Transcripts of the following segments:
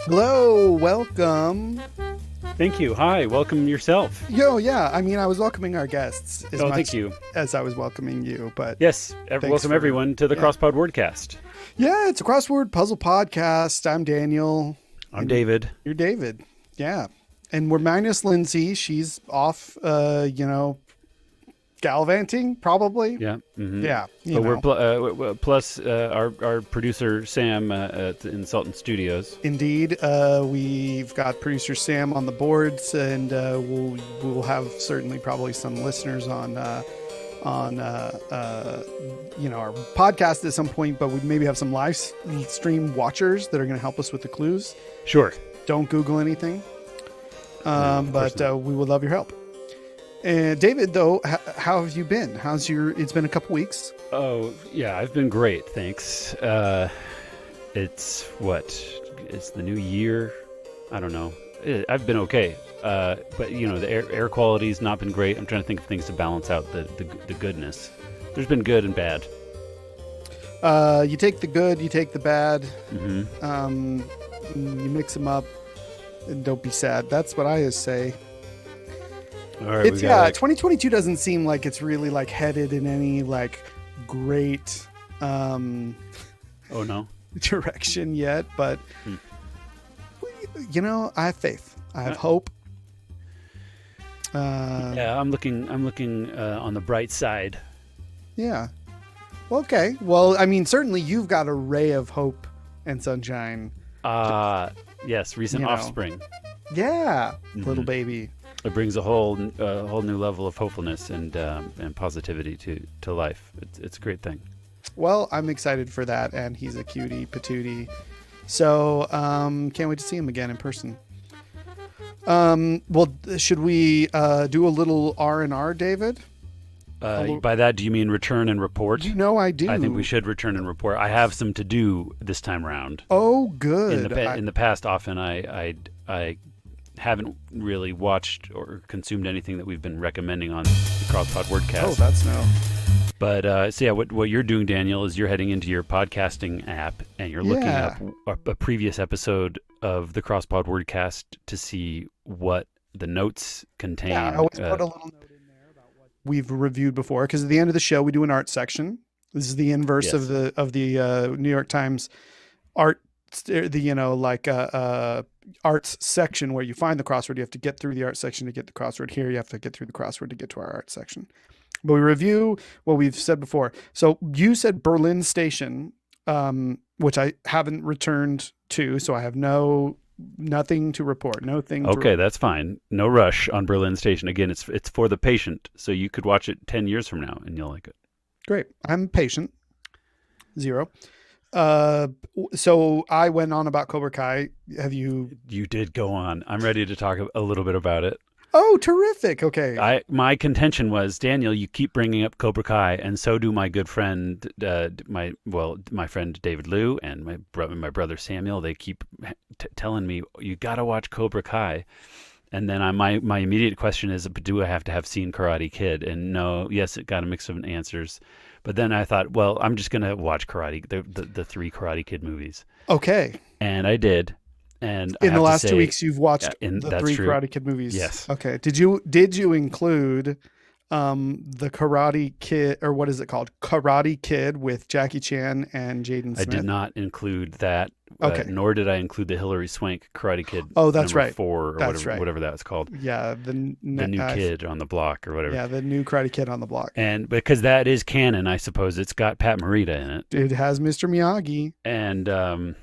Hello, welcome. Thank you. Hi, welcome yourself. Yeah. I mean, I was welcoming our guests as Oh, much thank you. as I was welcoming you, but Yes, thanks welcome for everyone to the yeah. Crosspod Wordcast. Yeah, it's a crossword puzzle podcast. I'm Daniel. I'm And David. you're David. Yeah. And we're minus Lindsay. She's off, gallivanting, probably. Yeah. Yeah. But we're plus our producer Sam in Sultan Studios. Indeed. We've got producer Sam on the boards, and we'll have certainly probably some listeners on our podcast at some point, but we maybe have some live stream watchers that are going to help us with the clues. Sure. Don't Google anything, No, but we would love your help. And David, though, how have you been? It's been a couple weeks. Oh yeah, I've been great, thanks. It's the new year. I don't know. I've been okay, but the air quality's not been great. I'm trying to think of things to balance out the goodness. There's been good and bad. You take the good, you take the bad. Mm-hmm. You mix them up, and don't be sad. That's what I always say. All right, 2022 doesn't seem like it's really like headed in any like great oh no direction yet, but I have faith. I have hope. Yeah, I'm looking on the bright side. Yeah. Okay. Well, I mean, certainly you've got a ray of hope and sunshine. Yes, recent offspring. Yeah, Mm-hmm. little baby. It brings a whole new level of hopefulness and positivity to life. It's a great thing. Well, I'm excited for that, and he's a cutie patootie. So, can't wait to see him again in person. Well, should we do a little R&R, David? By that, do you mean return and report? I do. I think we should return and report. I have some to do this time around. Oh, good. In the past, often I haven't really watched or consumed anything that we've been recommending on the Crosspod Wordcast. Oh, that's no. But so yeah, what you're doing, Daniel, is you're heading into your podcasting app and you're looking up a previous episode of the Crosspod Wordcast to see what the notes contain. Yeah, I always put a little note in there about what we've reviewed before, because at the end of the show we do an art section. This is the inverse of the New York Times art. Arts section where you find the crossword. You have to get through the art section to get the crossword. Here you have to get through the crossword to get to our art section. But we review what we've said before. So you said Berlin Station, which I haven't returned to, so I have nothing to report. Okay, that's fine. No rush on Berlin Station. Again, it's for the patient, so you could watch it 10 years from now and you'll like it. Great. I'm patient. 0. So I went on about Cobra Kai. Have you? You did go on. I'm ready to talk a little bit about it. Oh, terrific. Okay. My contention was, Daniel, you keep bringing up Cobra Kai, and so do my good friend, my friend David Liu and my brother Samuel. They keep telling me, you got to watch Cobra Kai. And then my immediate question is, do I have to have seen Karate Kid? And no, yes, it got a mix of answers. But then I thought, well, I'm just going to watch the 3 Karate Kid movies. Okay. And I did. And in the last 2 weeks, you've watched the 3 true. Karate Kid movies. Yes. Okay. Did you include the Karate Kid, or what is it called? Karate Kid with Jackie Chan and Jaden Smith? I did not include that. Okay. Nor did I include the Hilary Swank Karate Kid. Oh, that's right. 4 or that's whatever that was called. Yeah, the new kid on the block or whatever. Yeah, the new Karate Kid on the block. And because that is canon, I suppose it's got Pat Morita in it. It has Mr. Miyagi. And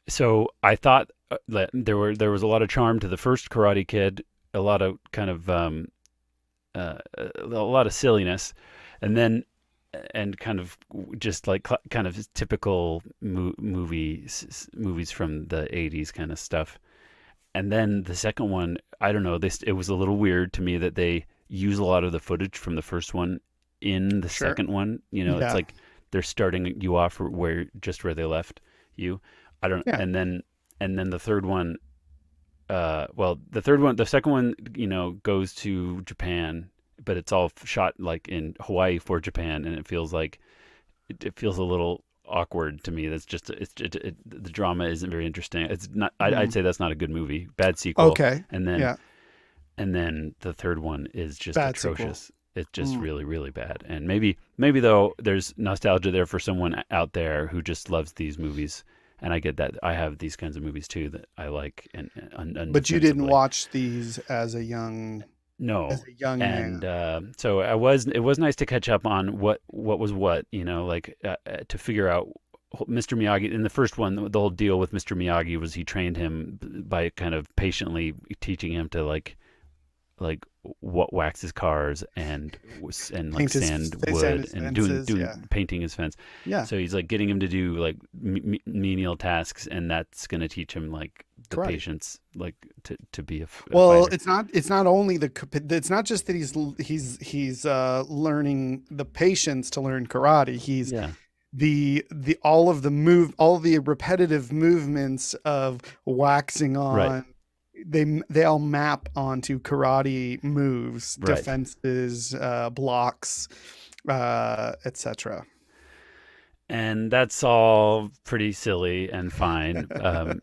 so I thought that there was a lot of charm to the first Karate Kid, a lot of kind of a lot of silliness, and then. And kind of just like kind of typical movies from the 80s kind of stuff. And then the second one, I don't know, it was a little weird to me that they use a lot of the footage from the first one in the second one. It's like they're starting you off where they left you. I don't. Yeah. And then the third one. The second one, goes to Japan, but it's all shot like in Hawaii for Japan, and it feels a little awkward to me. That's just the drama isn't very interesting. It's not. I'd Mm. say that's not a good movie. Bad sequel. Okay. And then Yeah. the third one is just Bad sequel. atrocious. It's just Mm. really really bad. And maybe though there's nostalgia there for someone out there who just loves these movies. And I get that. I have these kinds of movies too that I like, and But you didn't undefensively. watch these as No. a young And man. so it was nice to catch up on what was what, like to figure out Mr. Miyagi. In the first one, the whole deal with Mr. Miyagi was he trained him by kind of patiently teaching him to like what waxes cars and like Paint his sand sand wood his and fences. doing Yeah. painting his fence. Yeah. So he's like getting him to do like menial tasks, and that's going to teach him like the Karate. patience, like to be a Well, fighter. it's not only it's not just that he's learning the patience to learn karate. He's Yeah. the all the repetitive movements of waxing Right. on, they all map onto karate moves, Right. defenses, blocks, etc. And that's all pretty silly and fine. And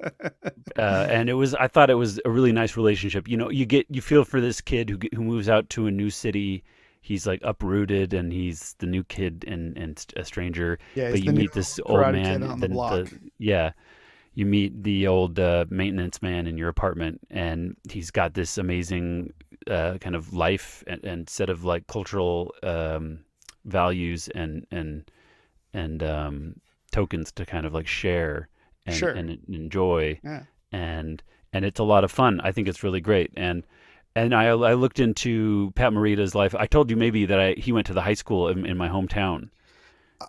I thought it was a really nice relationship. You feel for this kid who moves out to a new city. He's like uprooted, and he's the new kid and a stranger. Yeah, But he's you the new meet this old karate kid man. on the block. Yeah, you meet the old maintenance man in your apartment, and he's got this amazing kind of life and set of like cultural values and tokens to kind of like share Sure. and enjoy, Yeah. and it's a lot of fun. I think it's really great. And I looked into Pat Morita's life. I told you maybe that he went to the high school in my hometown.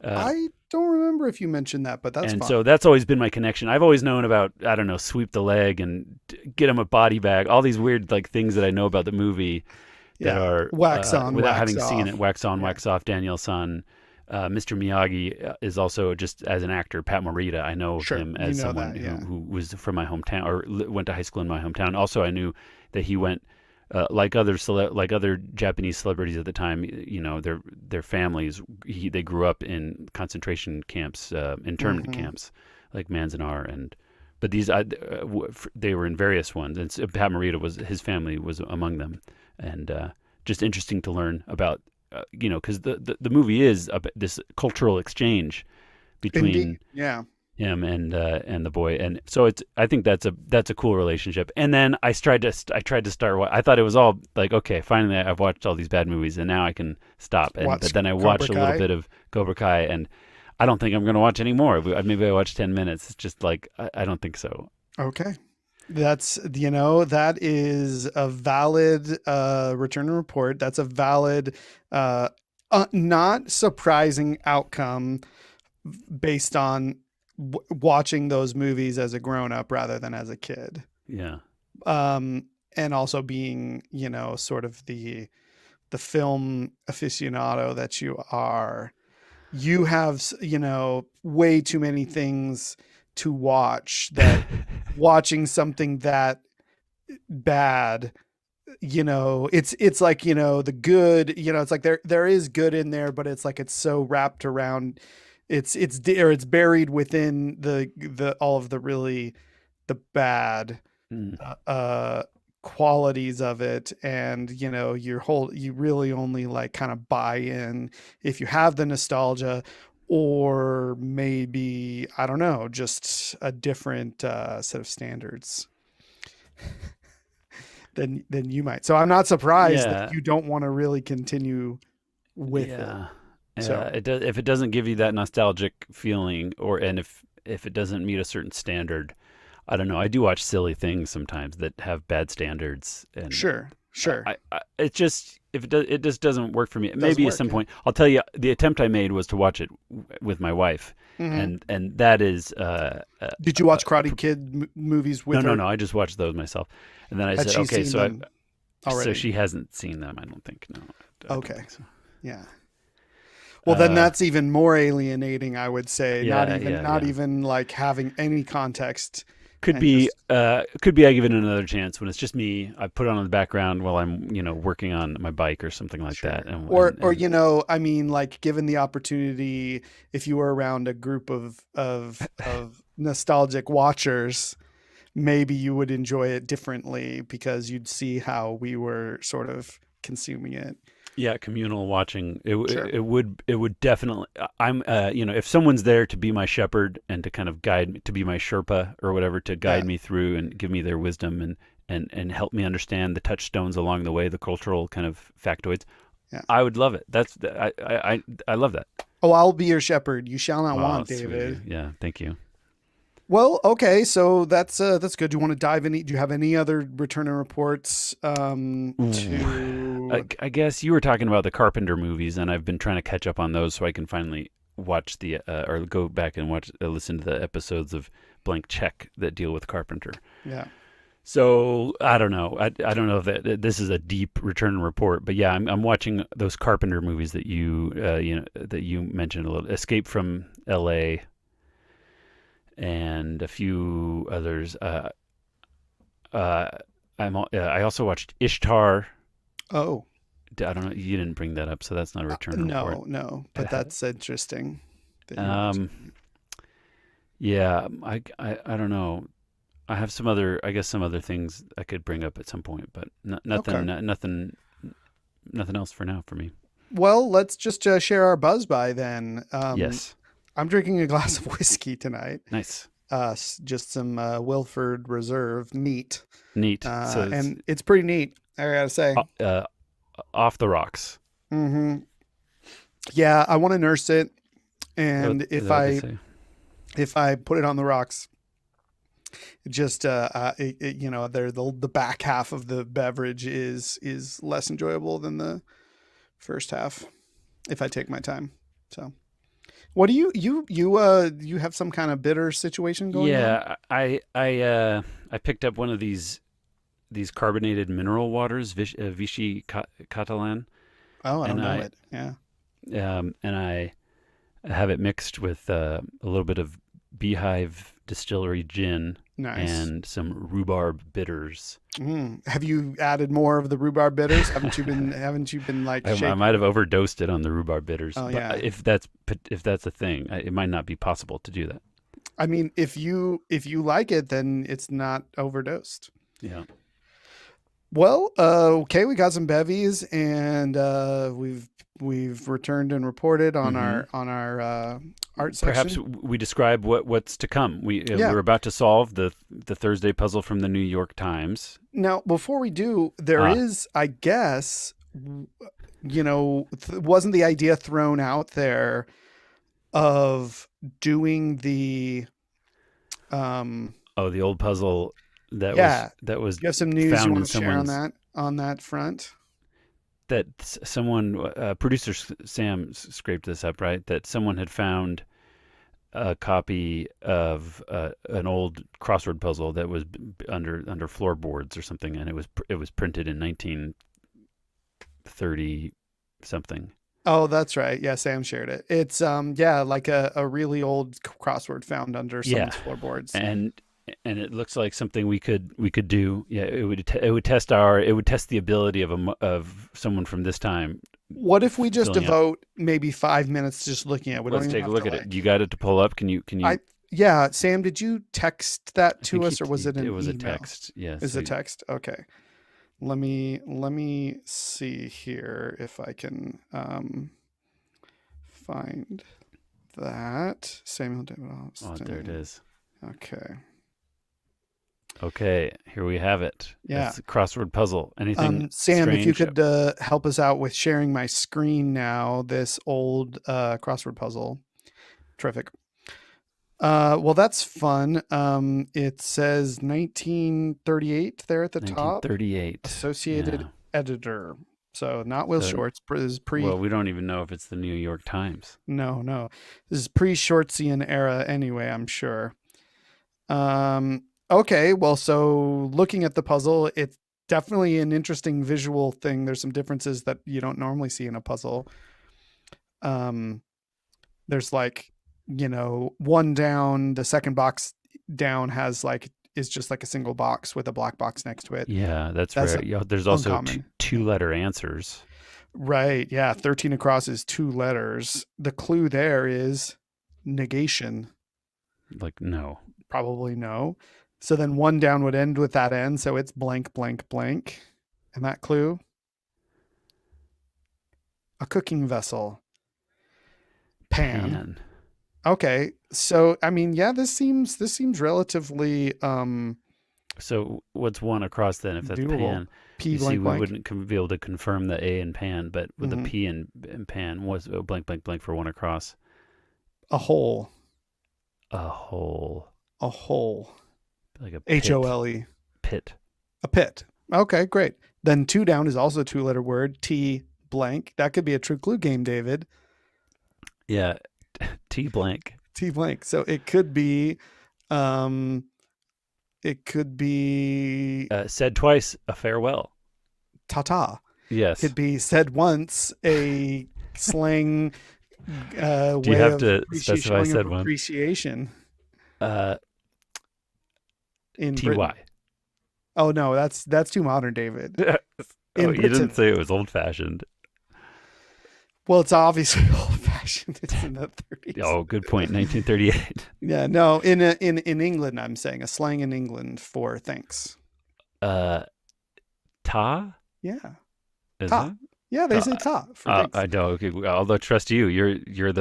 Uh, I don't remember if you mentioned that, but that's and fine. so that's always been my connection. I've always known about, I don't know, sweep the leg and get him a body bag, all these weird like things that I know about the movie that Yeah. are Wax on, without wax having seen off. it. Wax on, Yeah. wax off. Daniel San. Mr. Miyagi is also, just as an actor, Pat Morita. I know of Sure. him You as know someone that, yeah. who was from my hometown or went to high school in my hometown. Also, I knew that he went like other Japanese celebrities at the time. Their families. They grew up in concentration camps, internment Hmm. camps, like Manzanar But these they were in various ones, and so Pat Morita his family was among them, and just interesting to learn about. Because the movie is this cultural exchange between Indeed. Yeah. him and the boy, and so I think that's a cool relationship. And then I tried to start. I thought it was all like, okay, finally I've watched all these bad movies, and now I can stop. But then I watched a Cobra little Kai. bit of Cobra Kai, and I don't think I'm going to watch any more. Maybe I watched 10 minutes. It's just like I don't think so. Okay. That is a valid return and report. That's a valid, not surprising outcome based on watching those movies as a grown up rather than as a kid. Yeah. And also being, sort of the film aficionado that you are. You have, way too many things to watch that watching something that bad, it's like, the good, it's like there is good in there, but it's like it's so wrapped around, it's buried within the all of the really the bad Mm. qualities of it. And you really only like kind of buy in if you have the nostalgia, or maybe, I don't know, just a different set of standards than you might. So I'm not surprised Yeah. that you don't want to really continue with it. Yeah. So If it doesn't give you that nostalgic feeling, and if it doesn't meet a certain standard, I don't know. I do watch silly things sometimes that have bad standards, and sure. it just it just doesn't work for me. Maybe at work, some yeah. point, I'll tell you. The attempt I made was to watch it with my wife, Mhm. and that is Did you watch Karate Kid movies with her? no. I just watched those myself, and then I Had said, she okay, seen so them already? so she hasn't seen them. I don't think. No. I don't Okay. think so. Yeah. Well, then Uh, that's even more alienating, I would say. Yeah, Not even like having any context Could and be, just could be I give it another chance when it's just me. I put it on in the background while I'm, working on my bike or something like that. sure. And Or I mean, like given the opportunity, if you were around a group of nostalgic watchers, maybe you would enjoy it differently because you'd see how we were sort of consuming it. yeah, communal watching. Sure. It would definitely. I'm, if someone's there to be my shepherd and to kind of guide me, to be my Sherpa or whatever, to guide Yeah. me through and give me their wisdom and help me understand the touchstones along the way, the cultural kind of factoids. Yeah. I would love it. I love that. Oh, I'll be your shepherd. You shall not Oh, want, that's sweet of you. David. Yeah, thank you. Well, okay, so that's good. Do you want to dive any? Do you have any other return and reports Ooh. to? I guess you were talking about the Carpenter movies, and I've been trying to catch up on those so I can finally watch or go back and listen to the episodes of Blank Check that deal with Carpenter. Yeah. So I don't know. I don't know if this is a deep return and report, but yeah, I'm watching those Carpenter movies that that you mentioned a little. Escape from L.A. and a few others. I also watched Ishtar. Oh, I don't know. You didn't bring that up, so that's not a return report. no, but that's interesting that you're Um, watching. yeah, I don't know. I have I guess some other things I could bring up at some point, but Okay. nothing else for now for me. Well, let's just share our buzz by then. Yes, I'm drinking a glass of whiskey tonight. nice, Just some Wilford Reserve neat, neat. So it's and it's pretty neat. I gotta say. uh, off the rocks. Hmm. Yeah, I want to nurse it, Oh, and is that what they say? if I put it on the rocks, it just the back half of the beverage is less enjoyable than the first half if I take my time. So, what do you have some kind of bitter situation going on? Yeah, I picked up one of these carbonated mineral waters, Vichy Catalan, Oh, I don't and know I it. Yeah, and I have it mixed with a little bit of Beehive Distillery gin nice. and some rhubarb bitters. Have you added more of the rhubarb bitters? Haven't you been like I shaking? might have overdosed it on the rhubarb bitters, Oh but yeah. if that's a thing, it might not be possible to do that. I mean, if you like it, then it's not overdosed. Yeah. Well, okay, we got some bevies, and we've returned and reported on Hmm. our art Perhaps section. we describe what's to come. Yeah. We're about to solve the Thursday puzzle from the New York Times. Now, before we do, there Ah, is, I guess, wasn't the idea thrown out there of doing the oh, the old puzzle yeah. that was Do you have some news you found in want to share someone's on that front? someone producer Sam scraped this up, right? That someone had found a copy of an old crossword puzzle that was under floorboards or something, and it was printed in 1930 something. Oh, that's right. Yeah, Sam shared it. It's yeah, like a really old crossword found under Yeah, someone's floorboards. and it looks like something we could do. Yeah, it would test the ability of someone from this time What if we just filling out. devote maybe 5 minutes just looking at it? We don't Let's even take a have look to at it. You got it to pull up? Can you? I yeah, Sam, did you text that I to think us or was it it an was a email? text. Yeah. Is So it text? Okay. Let me see here if I can find that. Samuel David there it Austin. is. Okay. Okay, here we have it. Yeah. It's a crossword puzzle. Anything Sam, if you strange? could help us out with sharing my screen now, this old crossword puzzle. Terrific. Well, that's fun. It says 1938 there at the top. 1938. Associated Yeah. editor. So not Will So, Shorts. This is well, pre. we don't even know if it's the New York Times. No, no. This is pre-Shortsian era anyway, I'm sure. Okay, well, so looking at the puzzle, it's definitely an interesting visual thing. There's some differences that you don't normally see in a puzzle. Um, there's like, one down, the second box down has like is just like a single box with a black box next to it. Yeah, that's That's rare. Yeah, there's also uncommon. two-letter answers. Right. Yeah. 13 across is 2 letters. The clue there is negation. Like, no. Probably no. So then one down would end with that end. So it's blank, blank, blank. And that clue, a cooking vessel. Pan. Pan. Okay. So I mean, yeah, this seems relatively So what's one across then if that's doable. pan? P You see, blank we blank. wouldn't be able to confirm the A in pan, but with the Hmm. P in pan was blank, blank, blank for one across. A hole. A hole. A hole. Like a pit. HOLE. Pit. A pit. Okay, great. Then 2 down is also a 2-letter word. T blank. That could be a true clue game, David. Yeah. T blank. T blank. So it could be Said twice, a farewell. ta-ta. Yes. Could be said once, a slang Do you way have of to specify showing said of one? appreciation in TY. Britain. Oh no, that's too modern, David. Oh, In you Britain. didn't say it was old fashioned. Well, it's obviously old-fashioned. It's in the 30s. Oh, good point. 1938. Yeah, no. In England, I'm saying a slang in England for thanks. Ta? Yeah, Is ta. it? Yeah, they Ta. say ta for thanks. I don't. Okay, although trust you, you're Yeah.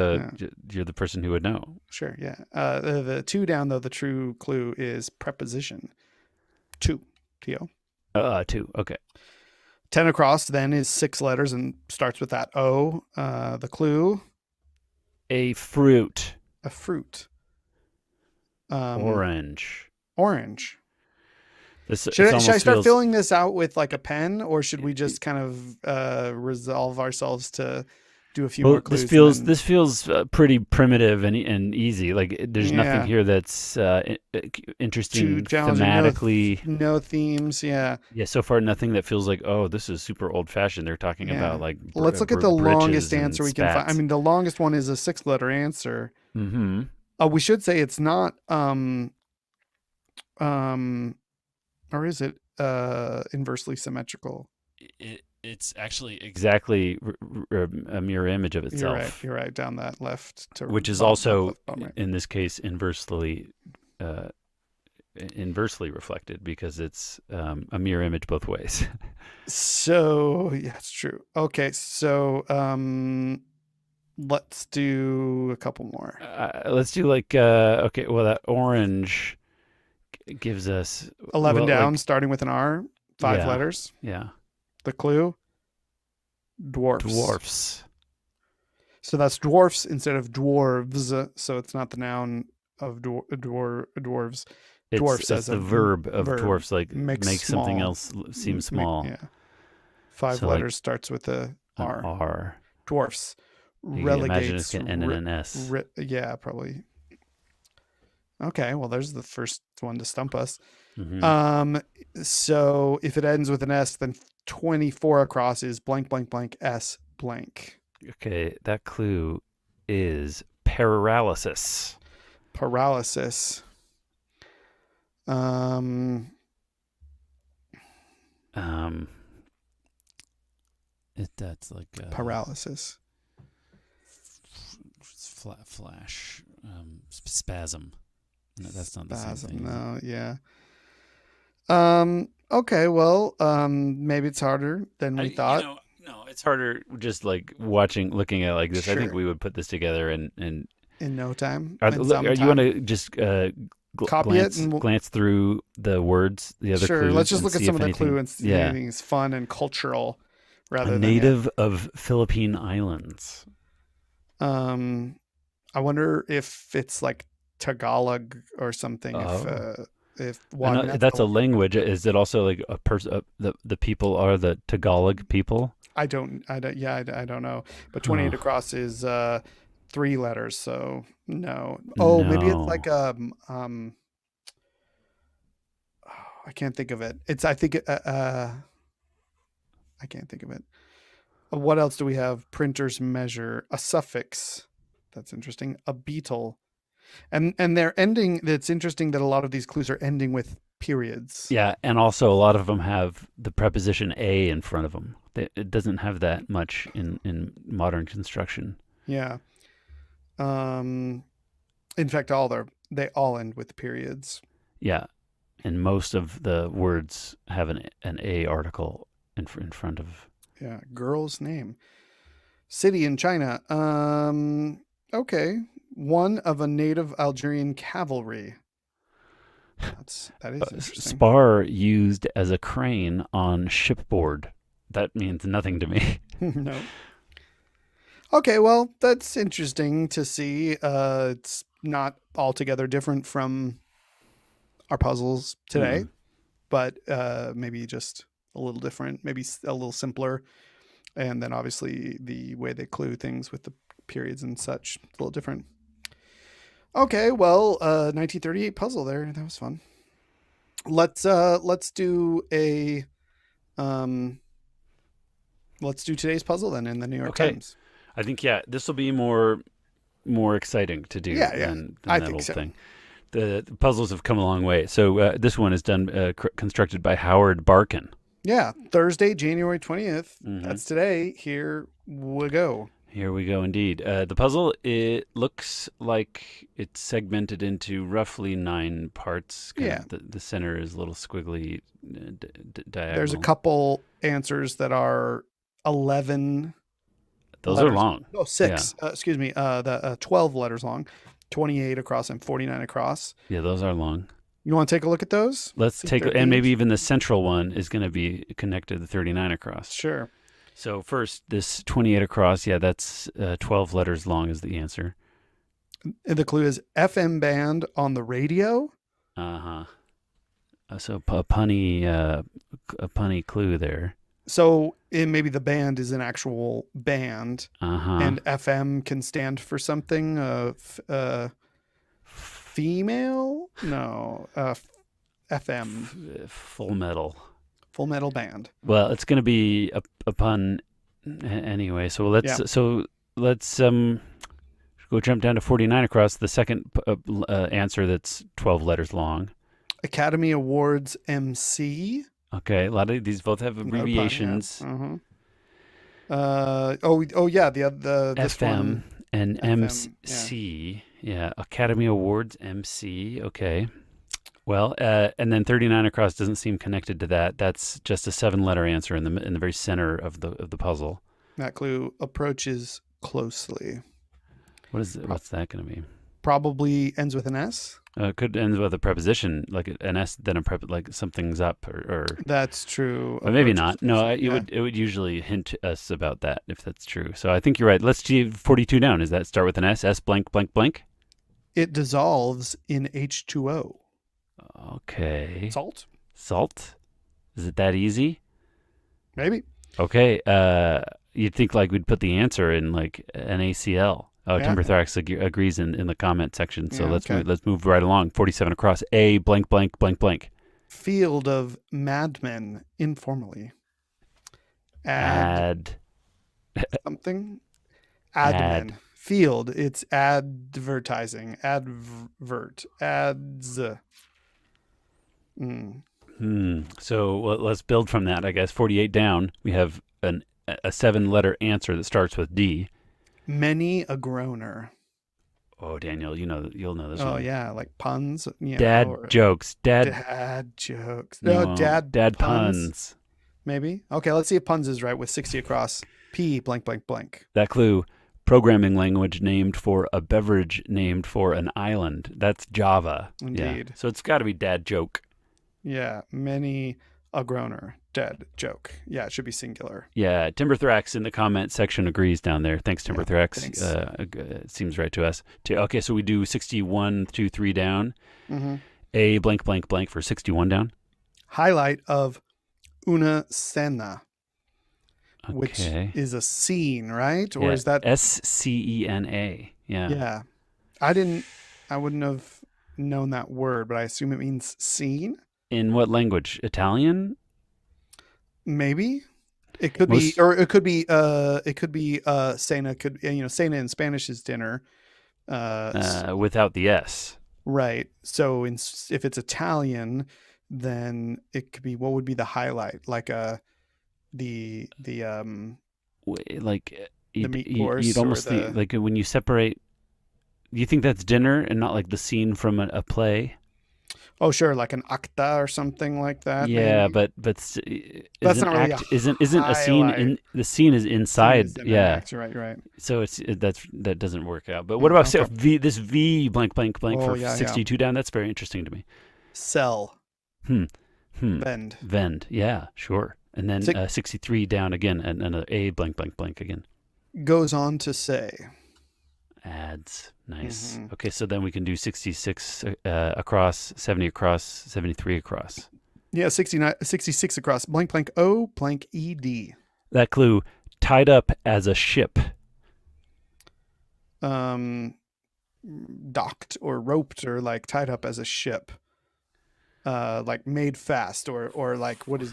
the person who would know. Sure. Yeah. The 2 down though. The true clue is preposition. To. Two. Okay. 10 across then is 6 letters and starts with that O. The clue, A fruit. a fruit. Orange. Orange. This Should I start feels, filling this out with like a pen, or should we just kind of resolve ourselves to do a few more clues? This feels pretty primitive and easy. Like there's nothing here that's interesting Too challenging. thematically. No themes. Yeah. Yeah, so far nothing that feels like, oh, this is super old fashioned. They're talking about like Let's look at the longest britches and answer we can find. I spats. mean, the longest one is a 6-letter answer. Mm-hmm. We should say it's not or is it inversely symmetrical? It's actually exactly a mirror image of itself. You're right. Down that left to which is bottom, also left, bottom, right. in this case inversely reflected because it's a mirror image both ways. So yeah, it's true. Okay, so let's do a couple more. Let's do like okay. Well, that orange gives us 11 down, like, starting with an R, 5 letters. Yeah. The clue, dwarfs. Dwarfs. So that's dwarfs instead of dwarves. So it's not the noun of dwarves. Dwarfs It's as the a verb of verb. dwarfs, like Makes make something small. else seem small. Yeah. 5 So, like, letters, starts with a R. An R. Dwarfs. You can imagine it's Relegates. an N and an S. Yeah, probably. Okay, well, there's the first one to stump us. Mhm. So if it ends with an S, then 24 across is blank, blank, blank, S blank. Okay, that clue is paralysis. Paralysis. That's like Paralysis. flash, spasm. No, that's not the same Spasm. thing. No, yeah. Okay, well, maybe it's harder than we thought. No, it's harder just like looking at it like this. I think Sure. we would put this together and In no time. are in you some want time. to just Copy it and we'll- glance through the words, the other Sure, clues? let's just and look at see some if of the anything- clue and see if Yeah, anything's fun and cultural rather a than native of Philippine Islands. I wonder if it's like Tagalog or something. Oh. If I well, I know mean, that's a cool. language. Is it also like a person? The people are the Tagalog people. I don't know. But 28 Huh. across is 3 letters, so no. Oh, maybe it's No. like I can't think of it. I can't think of it. What else do we have? Printer's measure, a suffix. That's interesting. A beetle. And they're ending. It's interesting that a lot of these clues are ending with periods. Yeah, and also a lot of them have the preposition a in front of them. It doesn't have that much in modern construction. Yeah. In fact, they all end with periods. Yeah, and most of the words have an a article in front of. Yeah. Girl's name. City in China. Okay. One of a native Algerian cavalry. That is interesting. Spar used as a crane on shipboard. That means nothing to me. No. Okay, well, that's interesting to see. It's not altogether different from our puzzles today, Mm. but maybe just a little different, maybe a little simpler. And then obviously the way they clue things with the periods and such, a little different. Okay, well, 1938 puzzle there. That was fun. Let's do a let's do today's puzzle then in the New York Okay. Times. I think this will be more exciting to do Yeah, than I that think old so. thing. The puzzles have come a long way. So this one is done constructed by Howard Barkin. Yeah, Thursday, January 20th. Mhm. That's today. Here we go. Here we go, indeed. The puzzle, it looks like it's segmented into roughly 9 parts. Yeah. The center is a little squiggly diagonal. There's a couple answers that are 11 Those letters. are long. Oh, 6. Excuse me. 12 letters long, 28 across and 49 across. Yeah, those are long. You want to take a look at those? Let's See if take, they're and maybe themes? even the central one is going to be connected to 39 across. Sure. So first, this 28 across, yeah, that's 12 letters long is the answer. And the clue is FM band on the radio. Uh-huh. So a punny clue there. So maybe the band is an actual band, Uh-huh. and FM can stand for something. Female? No. FM. Full Metal. Full Metal Band. Well, it's going to be a pun anyway. So let's go jump down to 49 across. The second answer that's 12 letters long. Academy Awards MC. Okay, a lot of these both have Another pun, abbreviations. yeah. Yeah. This FM one. and FM, MC. Yeah, Academy Awards MC. Okay. Well, and then 39 across doesn't seem connected to that. That's just a 7-letter answer in the very center of the puzzle. That clue approaches closely. What's that going to be? Probably ends with an S. It could end with a preposition like an S, then like something's up or That's true. but maybe Approaches not. No, closely. it would usually hint us about that if that's true. So I think you're right. Let's do 42 down. Does that start with an S? S blank blank blank. It dissolves in H2O. Okay. Salt? Is it that easy? Maybe. Okay. You'd think like we'd put the answer in like NaCl. Oh, Yeah. Timberthrax agrees in the comment section. So Yeah, okay. let's move right along. 47 across. A blank blank blank blank. Field of madmen informally. Add. Something. Ad. Admin. Field. It's advertising. Advert. Ads. So let's build from that. I guess 48 down. We have a 7-letter answer that starts with D. Many a groaner. Oh, Daniel, you'll know this Oh one. yeah, like puns. Dad jokes. Dad jokes. No, dad puns. Maybe. Okay, let's see if puns is right with 60 across. P blank blank blank. That clue, programming language named for a beverage named for an island. That's Java. Indeed. Yeah. So it's got to be dad joke. Yeah, many a groaner. Dead joke. Yeah, it should be singular. Yeah, Timberthrax in the comment section agrees down there. Thanks, Timberthrax. Thanks. It seems right to us. Okay, so we do 61, 2, 3 down. Mm-hmm. A blank blank blank for 61 down. Highlight of una cena, which Okay. is a scene, right? Or Yeah, is that SCENA? Yeah. Yeah. I wouldn't have known that word, but I assume it means scene. In what language? Italian? Maybe. It could be cena could, cena in Spanish is dinner. Without the S. Right. So if it's Italian, then it could be, what would be the highlight? Like the Like the meat you'd course or almost think, the like when you separate. Do you think that's dinner and not like the scene from a play? oh sure, like an acta or something like that Yeah, maybe. but That's isn't not really a act isn't a scene highlight. in the scene is Scene inside? is in an Yeah, act. Right, right. so that doesn't work out. But what about Okay. this V blank blank blank Oh for yeah, yeah. 62 down? That's very interesting to me. Sell, Hmm. Hmm. vend. Vend. Yeah, sure. And then Six 63 down again, and another A blank blank blank again. goes on to say. Ads. Nice. Hmm. Okay, so then we can do 66 across, 70 across, 73 across. Yeah, 69, 66 across. Blank, blank, O, blank, ED. That clue, tied up as a ship. Docked or roped or like tied up as a ship. Like made fast or like what is,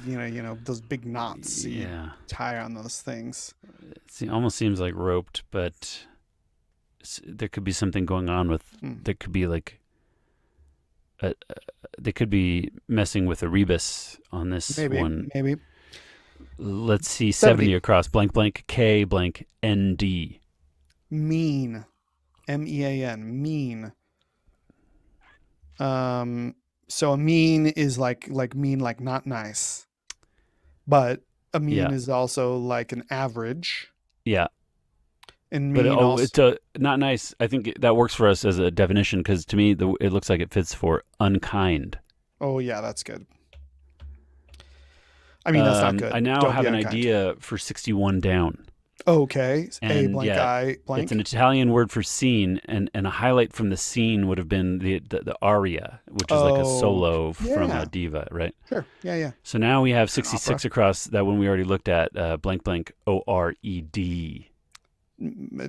those big knots you Yeah. tie on those things. It almost seems like roped, but there could be something going on with, there could be like, they could be messing with a rebus on this one. Maybe. Let's see, 70 across, blank, blank, K, blank, ND. Mean. MEAN, mean. So a mean is like mean, like not nice. But a mean is also like an average. Yeah. And mean it's not nice. I think that works for us as a definition because to me, it looks like it fits for unkind. Oh, yeah, that's good. I mean, that's not good. I now have an idea for 61 down. Okay. And A blank, I blank. It's an Italian word for scene, and a highlight from the scene would have been the aria, which is like a solo from a diva, right? Sure. Yeah, yeah. So now we have 66 across, that one we already looked at, blank, blank, ORED.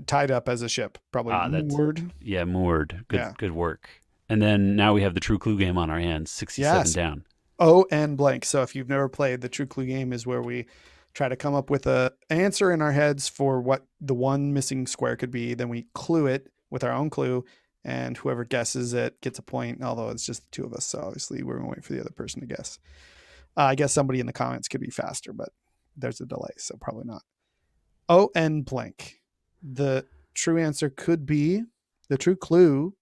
Tied up as a ship, probably moored. Yeah, moored. Good work. And then now we have the True Clue game on our hands, 67 down. O and blank. So if you've never played, the True Clue game is where we try to come up with an answer in our heads for what the one missing square could be. Then we clue it with our own clue, and whoever guesses it gets a point, although it's just the two of us. So obviously we're going to wait for the other person to guess. I guess somebody in the comments could be faster, but there's a delay, so probably not. O and blank. The true answer could be the true clue.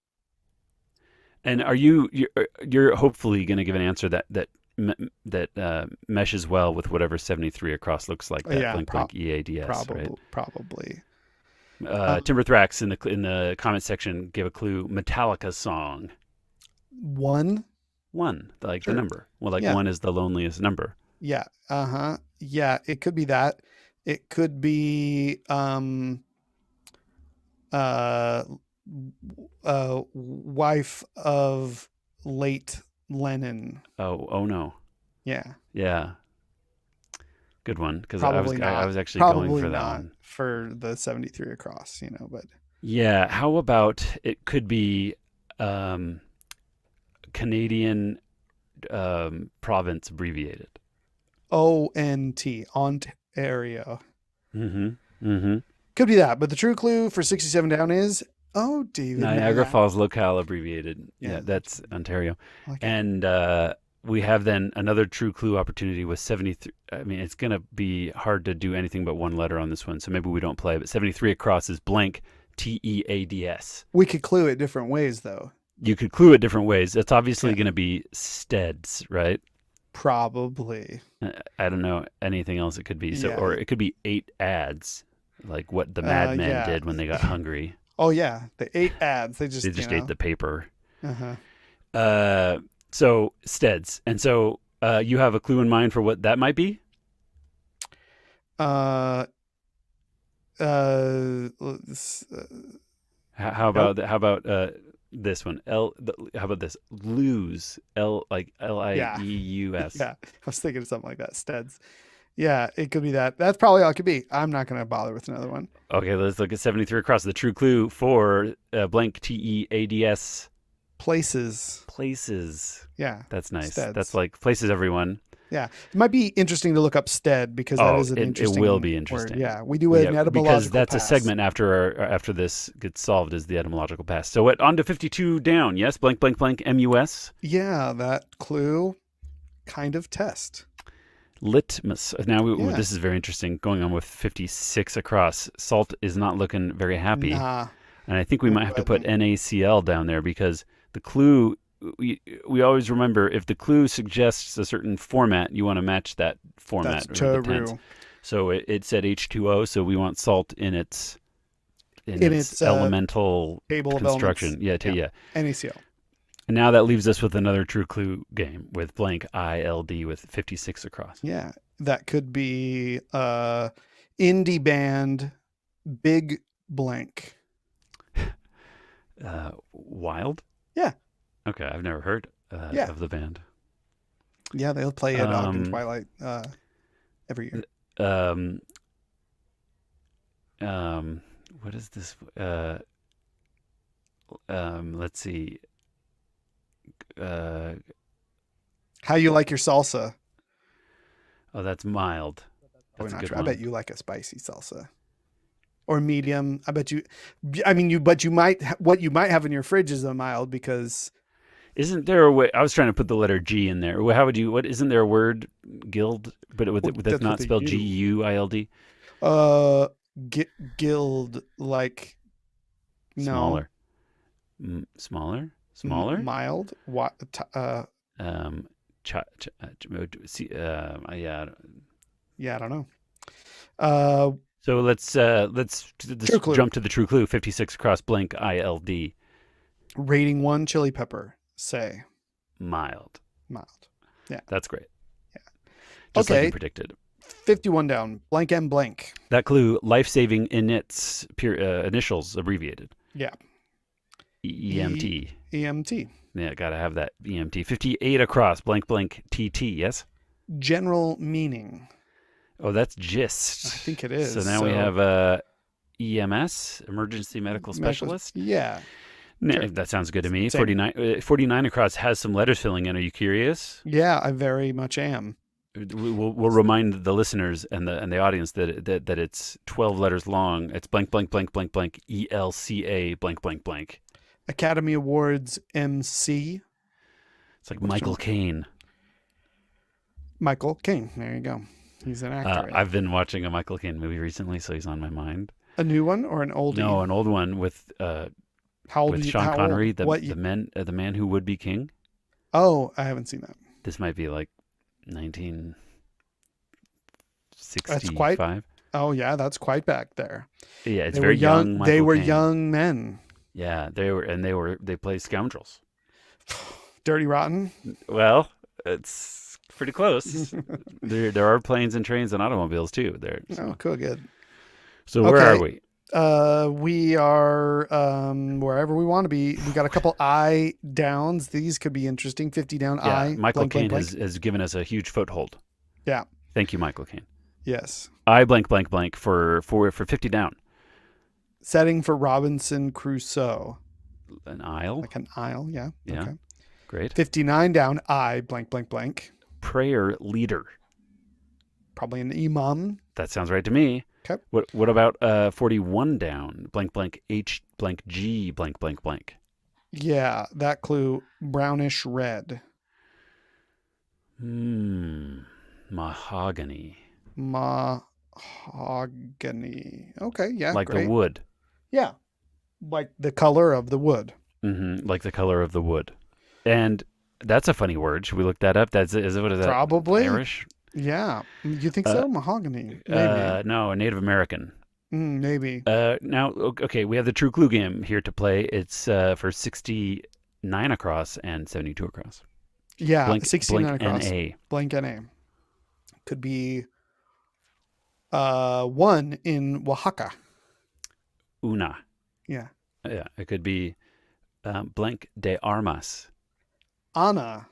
And are you're hopefully going to give an answer that meshes well with whatever 73 across looks like, that blank blank EADS, probably. Timberthrax in the comment section gave a clue: Metallica song. One, like the number. Well, like one is the loneliest number. Yeah. Yeah, it could be that. It could be wife of late Lennon. Oh no. Yeah. Good one, because I was actually going for that one. For the 73 across, but yeah. How about it could be Canadian province abbreviated. ONT, Ontario. Could be that, but the true clue for 67 down is David Niagara Falls locale abbreviated. Yeah, that's Ontario. And we have then another true clue opportunity with 73. I mean, it's going to be hard to do anything but one letter on this one, so maybe we don't play. But 73 across is blank, TEADS. We could clue it different ways, though. You could clue it different ways. It's obviously going to be Steads, right? Probably. I don't know anything else it could be. So, or it could be 8 ads, like what the Mad Men did when they got hungry. Oh yeah, the 8 ads. They just ate the paper. So Steads, and so you have a clue in mind for what that might be? How about this one? How about this? Lose. LIEUS. Yeah, I was thinking of something like that. Steads. Yeah, it could be that. That's probably all it could be. I'm not going to bother with another one. Okay, let's look at 73 across. The true clue for blank TEADS. Places. Yeah. That's nice. Steads. That's like places, everyone. Yeah. It might be interesting to look up stead because that is an interesting It will be interesting. word. Yeah. We do an etymological because that's pass. A segment after this gets solved is the etymological pass. So on to 52 down. Yes, blank, blank, blank, MUS. Yeah, that clue kind of test. Litmus. Now, Yeah. this is very interesting. Going on with 56 across. Salt is not looking very happy. Nah. And I think we Not might have to good. put NaCl down there because the clue, we always remember if the clue suggests a certain format, you want to match that format That's or the tense. true. So it said H2O, so we want salt in its In its elemental table of construction. elements. Yeah. NaCl. And now that leaves us with another true clue game with blank ILD with 56 across. Yeah. That could be indie band big blank. Wild? Yeah. Okay, I've never heard Yeah. of the band. Yeah, they'll play it out in Twilight every year. What is this? Let's see. How you like your salsa? Oh, that's mild. Probably That's a not good true. one. I bet you like a spicy salsa. Or medium. I bet you. I mean, but you might. What you might have in your fridge is a mild because. Isn't there a way? I was trying to put the letter G in there. How would you? What isn't there a word guild, but that's That's not with a spelled U. GUILD? Guild like. No. Smaller. Smaller. Mild. What? Yeah. Yeah, I don't know. So let's True clue. jump to the true clue. 56 across blank ILD. Rating 1 chili pepper. Say Mild. Yeah. That's great. Yeah. Just like Okay. you predicted. 51 down. Blank and blank. That clue, life-saving in its initials abbreviated. Yeah. EMT. EMT. Yeah, got to have that EMT. 58 across, blank, blank, TT, yes? General meaning. Oh, that's GIST. I think it is. So now we have EMS, Emergency Medical Specialist. Yeah. Sure. That sounds good to me. Same. 49 across has some letters filling in. Are you curious? Yeah, I very much am. We'll remind the listeners and the audience that it's 12 letters long. It's blank, blank, blank, blank, blank, ELCA, blank, blank, blank. Academy Awards MC. It's like Michael Caine. Michael Caine. There you go. He's an actor. I've been watching a Michael Caine movie recently, so he's on my mind. A new one or an oldie? No, an old one with Sean Connery, the man who would be king. Oh, I haven't seen that. This might be like 1965. That's quite. Oh yeah, that's quite back there. Yeah, it's very young. They were Caine. young men. Yeah, they play scoundrels. Dirty Rotten. Well, it's pretty close. there are planes and trains and automobiles too. There. So. Oh, cool, good. So where are we? We are wherever we want to be. We got a couple I downs. These could be interesting. 50 down. Yeah, I. Michael Caine has given us a huge foothold. Yeah. Thank you, Michael Caine. Yes. I blank blank blank for 50 down. Setting for Robinson Crusoe. An aisle. Like an aisle. Yeah. Yeah. Okay. Great. 59 down. I blank blank blank. Prayer leader. Probably an imam. That sounds right to me. Okay. What about 41 down? Blank blank H blank G blank blank blank. Yeah, that clue. Brownish red. Mahogany. Mahogany. Okay. Yeah. Like great. the wood. Yeah. Like the color of the wood. Mm-hmm. Like the color of the wood. And that's a funny word. Should we look that up? What is that? Probably. Irish? Yeah. You think so? Mahogany. Maybe. No, a Native American. Maybe. Now, okay, we have the True Clue game here to play. It's for 69 across and 72 across. Yeah, blank, 69 blank across. NA. Blank NA. Could be one in Oaxaca. Una. Yeah. Yeah, it could be blank de armas. Ana.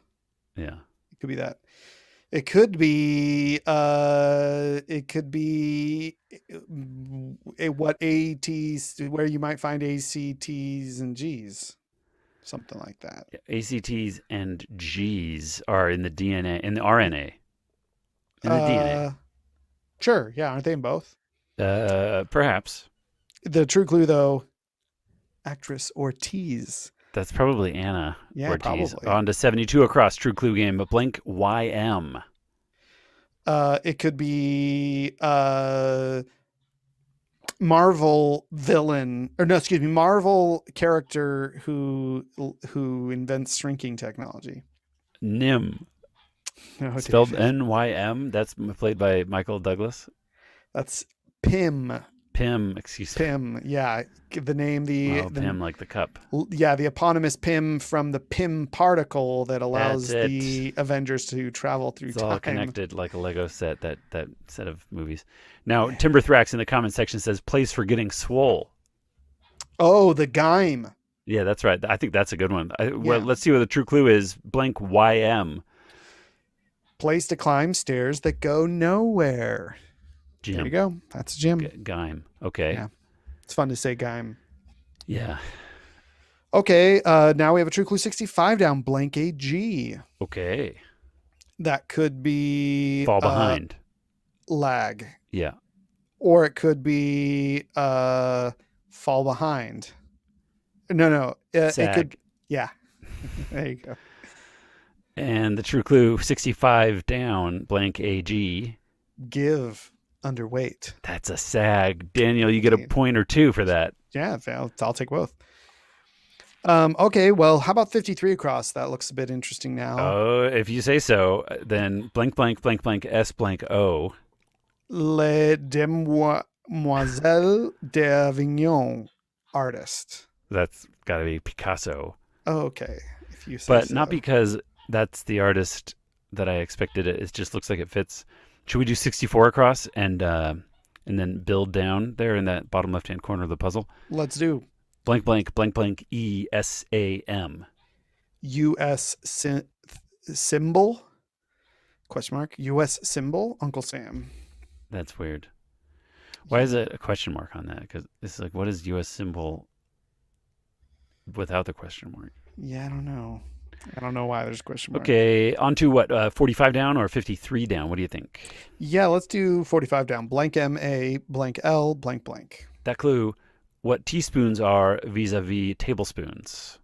Yeah. It could be that. It could be what ATs, where you might find ACTs and Gs. Something like that. ACTs and Gs are in the DNA, in the RNA. In the DNA. Sure. Yeah. Aren't they in both? Perhaps. The true clue, though, actress Ortiz. That's probably Anna Yeah, Ortiz. probably. On to 72 across. True clue game. Blank YM. It could be Marvel villain, or no, excuse me, Marvel character who invents shrinking technology. Nym. No, Spelled David. NYM. That's played by Michael Douglas. That's Pym. Pym. Excuse me. Pym. Yeah, the name Oh, Pym like the cup. the eponymous Pym from the Pym particle that allows That's it. the Avengers to travel through It's time. all connected like a Lego set, that set of movies. Now, Timberthrax in the comment section says, place for getting swole. Oh, the Gaim. Yeah, that's right. I think that's a good one. Well, Yeah. let's see what the true clue is. Blank YM. Place to climb stairs that go nowhere. Gym. There you go. That's a gym. Gaim. Okay. Yeah. It's fun to say Gaim. Yeah. Okay, now we have a true clue 65 down, blank AG. Okay. That could be Fall behind. lag. Yeah. Or it could be fall behind. No. It Sag. could, yeah. There you go. And the true clue 65 down, blank AG. Give underweight. That's a sag. Daniel, you get a point or two for that. Yeah, I'll take both. Okay, well, how about 53 across? That looks a bit interesting now. Oh, if you say so, then blank, blank, blank, blank, S blank O. Les Demoiselles d'Avignon artist. That's got to be Picasso. Oh, okay, if you say But so. not because that's the artist that I expected it. It just looks like it fits. Should we do 64 across and then build down there in that bottom left-hand corner of the puzzle? Let's do Blank, blank, blank, blank, ESAM. U.S. symbol? Question mark. U.S. symbol? Uncle Sam. That's weird. Why is it a question mark on that? Because it's like, what is U.S. symbol without the question mark? Yeah, I don't know. I don't know why there's a question mark. Okay, on to what, 45 down or 53 down? What do you think? Yeah, let's do 45 down. Blank M-A, blank L, blank blank. That clue, what teaspoons are vis-a-vis tablespoons?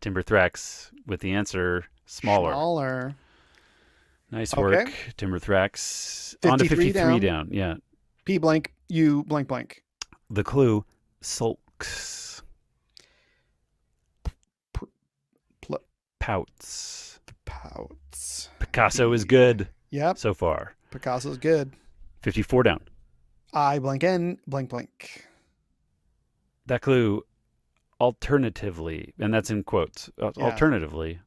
Timberthrax with the answer, smaller. Smaller. Nice work, Okay. Timberthrax. On to 53 53 down. Yeah. P blank, U blank blank. The clue, sulks. Pouts. Pouts. Picasso is good Yep. so far. Picasso's good. 54 down. I blank N blank blank. That clue, alternatively, and that's in quotes, Yeah. alternatively.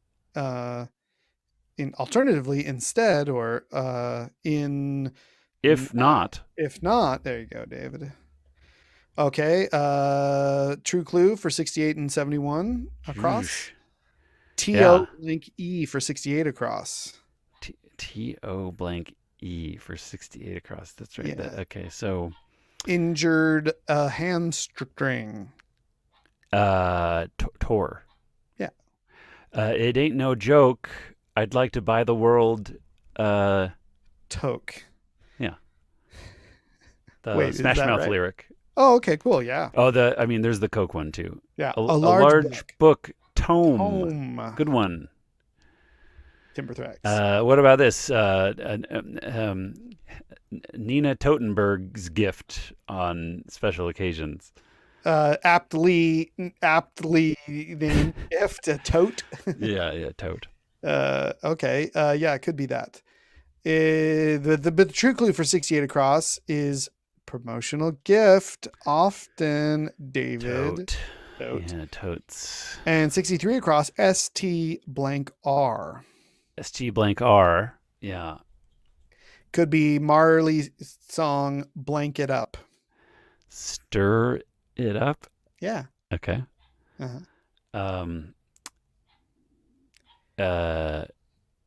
Alternatively instead, or in If not, if not, there you go, David. Okay, true clue for 68 and 71 across. Oosh. T-O blank E for 68 across. T-O blank E for 68 across. That's right. Yeah. Okay, so Injured hamstring. Tor. Yeah. It ain't no joke. I'd like to buy the world. Toke. Yeah. The Wait, is Smash that Mouth right? lyric. Oh, okay, cool. Yeah. Oh, there's the Coke one too. Yeah. A large book. Tome. Home. Good one. Timberthrax. What about this? Nina Totenberg's gift on special occasions. Aptly named gift, a tote. Yeah, tote. Okay. Yeah, it could be that. The true clue for 68 across is promotional gift. Often, David. Tote. Yeah, totes. And 63 across, ST blank R. ST blank R. Yeah. Could be Marley's song Blank It Up. Stir it up. Yeah. Okay. Uh-huh.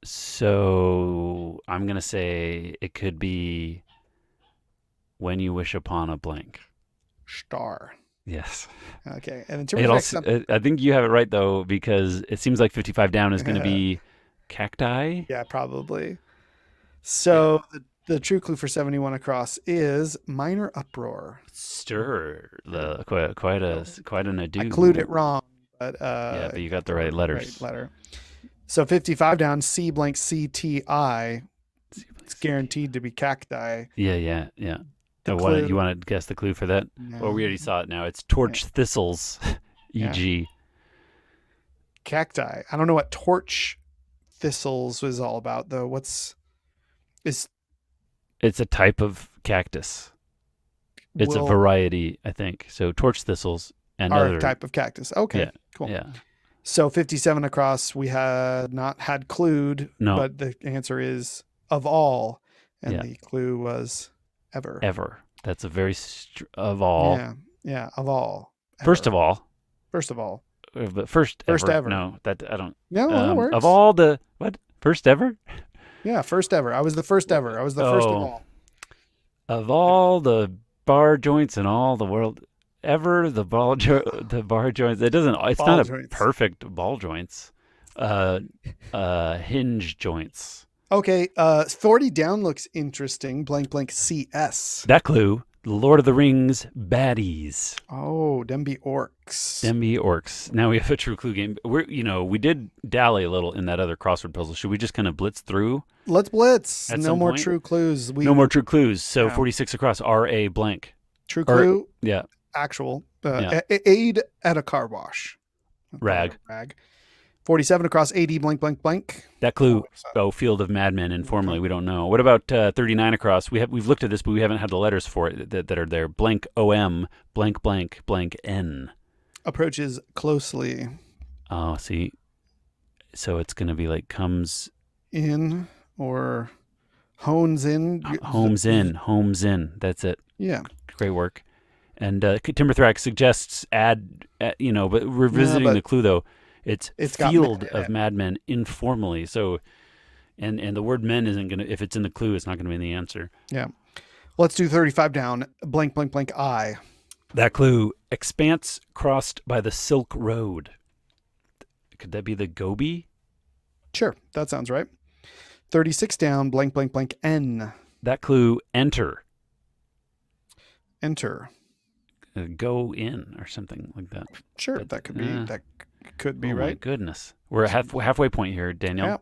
So I'm gonna say it could be When You Wish Upon a Blank. Star. Yes. Okay. And then It Timberthrax. also, I think you have it right though, because it seems like 55 down is going to be cacti. Yeah, probably. So the true clue for 71 across is minor uproar. Stir. Quite an ado. I clued it wrong. but Yeah, but you got the right letters. Right letter. So 55 down, C blank CTI. It's guaranteed to be cacti. Yeah. The You clue. want to guess the clue for that? No. Well, we already saw it now. It's torch thistles, Yeah. e.g. Cacti. I don't know what torch thistles was all about, though. It's a type of cactus. It's a variety, I think. So torch thistles and are other a type of cactus. Okay, Yeah, cool. Yeah. So 57 across, we had not had clued, No. but the answer is of all, and Yeah. the clue was ever. Ever. That's a very of all. Yeah, of all. First ever. of all. First of all. But first ever. No, that I don't. No, that works. Of all the what? First ever? Yeah, first ever. I was the first ever. I was the first of all. Of all the bar joints in all the world, ever the bar joints. It doesn't. It's Ball not joints. a perfect ball joints. Hinge joints. Okay, 40 down looks interesting. Blank blank CS. That clue. Lord of the Rings baddies. Oh, Demby Orcs. Demby Orcs. Now we have a true clue game. We did dally a little in that other crossword puzzle. Should we just kind of blitz through? Let's blitz. At No some more point? true clues. No more true clues. So Yeah. 46 across. R.A. blank. True clue. Yeah. Actual. Yeah. Aid at a car wash. Rag. 47 across 80 blank blank blank. That clue. Field of Madmen. Informally, we don't know. What about 39 across? We've looked at this, but we haven't had the letters for it that are there. Blank O-M, blank blank blank N. Approaches closely. Oh, see. So it's going to be like comes In or hones in. homes in. That's it. Yeah. Great work. And Timberthrax suggests but revisiting the clue though, it's got field of madmen informally. So, and the word men isn't gonna, if it's in the clue, it's not gonna be in the answer. Yeah. Let's do 35 down. Blank blank blank I. That clue: expanse crossed by the Silk Road. Could that be the Gobi? Sure, that sounds right. 36 down. Blank blank blank N. That clue: enter. Enter. Go in or something like that. Sure, But, that could be. That could be oh right. My goodness, we're at halfway point here, Daniel. Yeah.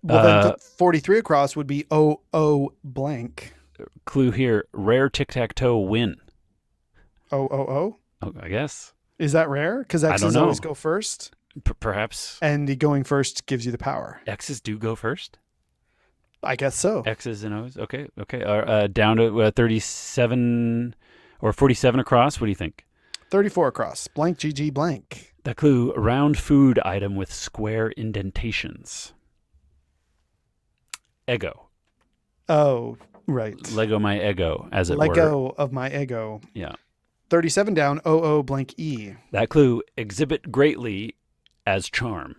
Well, then 43 across would be O blank. Clue here: rare tic-tac-toe win. O. Oh, I guess. Is that rare? Because X's always go first. Perhaps. And the going first gives you the power. X's do go first? I guess so. X's and O's. Okay. Down to 37 or 47 across. What do you think? 34 across. Blank GG blank. That clue: round food item with square indentations. Ego. Oh, right. Lego my ego, as it were. Lego of my ego. Yeah. 37 down. O blank E. That clue: exhibit greatly as charm.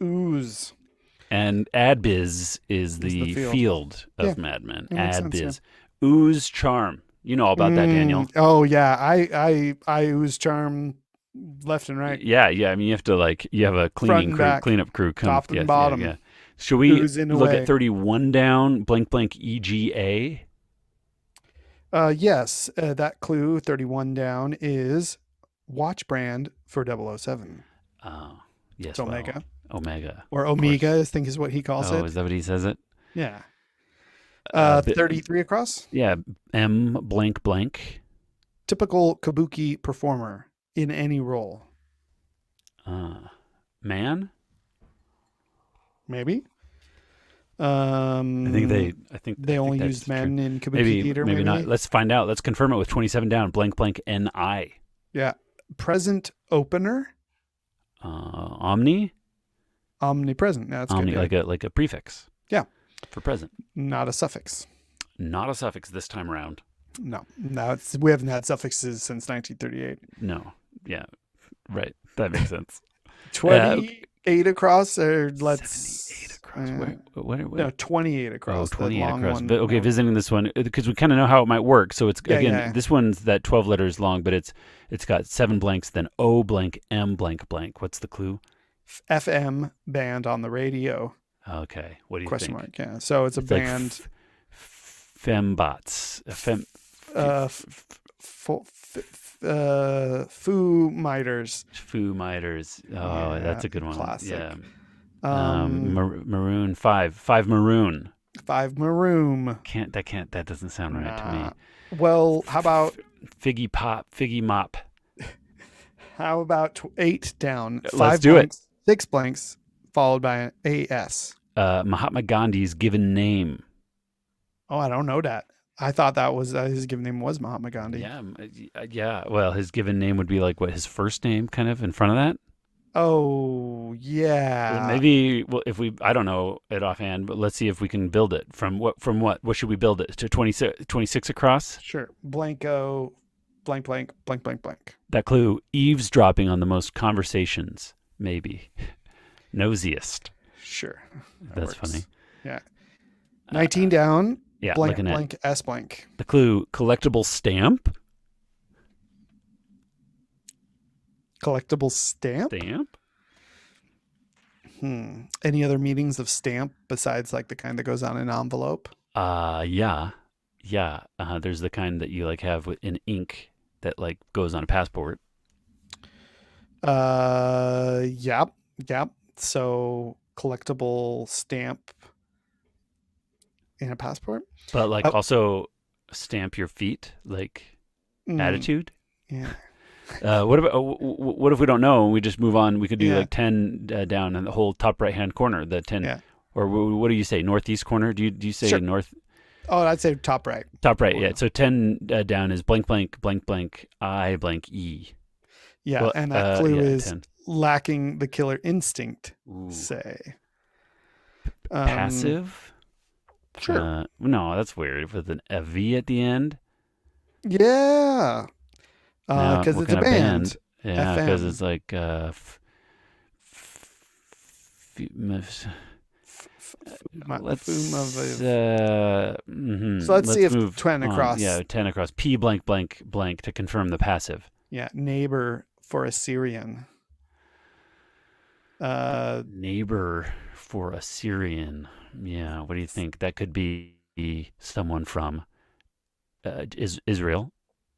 Ooze. And adbiz is the field of madmen. Adbiz. Ooze charm. You know all about that, Daniel. Oh yeah, I ooze charm left and right. Yeah. I mean, you have to you have a cleanup crew come top and bottom. Yeah. Should we look away. at 31 down? Blank blank EGA. Yes, that clue 31 down is watch brand for 007. Oh, yes. It's Omega. Omega. Or Omega, I think is what he calls it. Oh, is that what he says it? Yeah. 33 across. Yeah. M blank blank. Typical kabuki performer in any role. Man? Maybe. I think they only used men in kabuki theater. Maybe not. Let's find out. Let's confirm it with 27 down. Blank blank NI. Yeah. Present opener. Omni. Omnipresent. Yeah, that's Omni, good. like a prefix. Yeah. For present. Not a suffix. Not a suffix this time around. No, we haven't had suffixes since 1938. No. Yeah. Right. That makes sense. 28 across, or let's 78 across. What? No, 28 across. Oh, 28 across. One, Okay, visiting this one because we kind of know how it might work. So it's this one's that 12 letters long, but it's got 7 blanks, then O blank M blank blank. What's the clue? FM band on the radio. Okay. What do you Question think? mark. Yeah. So it's a band. Fembots. Foo Miters. Foo Miters. Oh, Yeah, that's a good one. classic. Yeah. Um, Maroon 5. 5 Maroon. 5 Maroon. That doesn't sound right to me. Nah. Well, how about Figgy Mop. 8 down? Let's 5 do it. blanks, 6 blanks, followed by an AS. Mahatma Gandhi's given name. Oh, I don't know that. I thought that was his given name was Mahatma Gandhi. Yeah. Well, his given name would be like what, his first name, kind of in front of that. Oh, yeah. Maybe. Well, I don't know it offhand, but let's see if we can build it from what. What should we build it to? 26 across. Sure. Blanco, blank, blank, blank, blank, blank. That clue: eavesdropping on the most conversations. Maybe nosiest. Sure. That's funny. Yeah. 19 down. Yeah, Blank, looking at blank, S blank. the clue: collectible stamp. Collectible stamp? Stamp. Any other meanings of stamp besides like the kind that goes on an envelope? Yeah. There's the kind that you like have in ink that like goes on a passport. Yep. So collectible stamp in a passport? But like also stamp your feet, like attitude. Yeah. What if we don't know and we just move on? We could do Yeah. like 10 down in the whole top right hand corner. The 10, Yeah. or what do you say? Northeast corner? Do you say Sure. north? Oh, I'd say top right. Top right. Yeah. So 10 down is blank blank blank blank I blank E. Yeah, Well, and that clue is 10. lacking the killer instinct. Ooh. Say. Passive. Sure. No, that's weird with a V at the end. Yeah. Now, Because what it's a kind of band. Yeah, because FM. it's like So let's see if move 10 on. across. Yeah, 10 across. P blank blank blank to confirm the passive. Yeah, neighbor for a Syrian. Neighbor for a Syrian. Yeah, what do you think? That could be someone from Israel.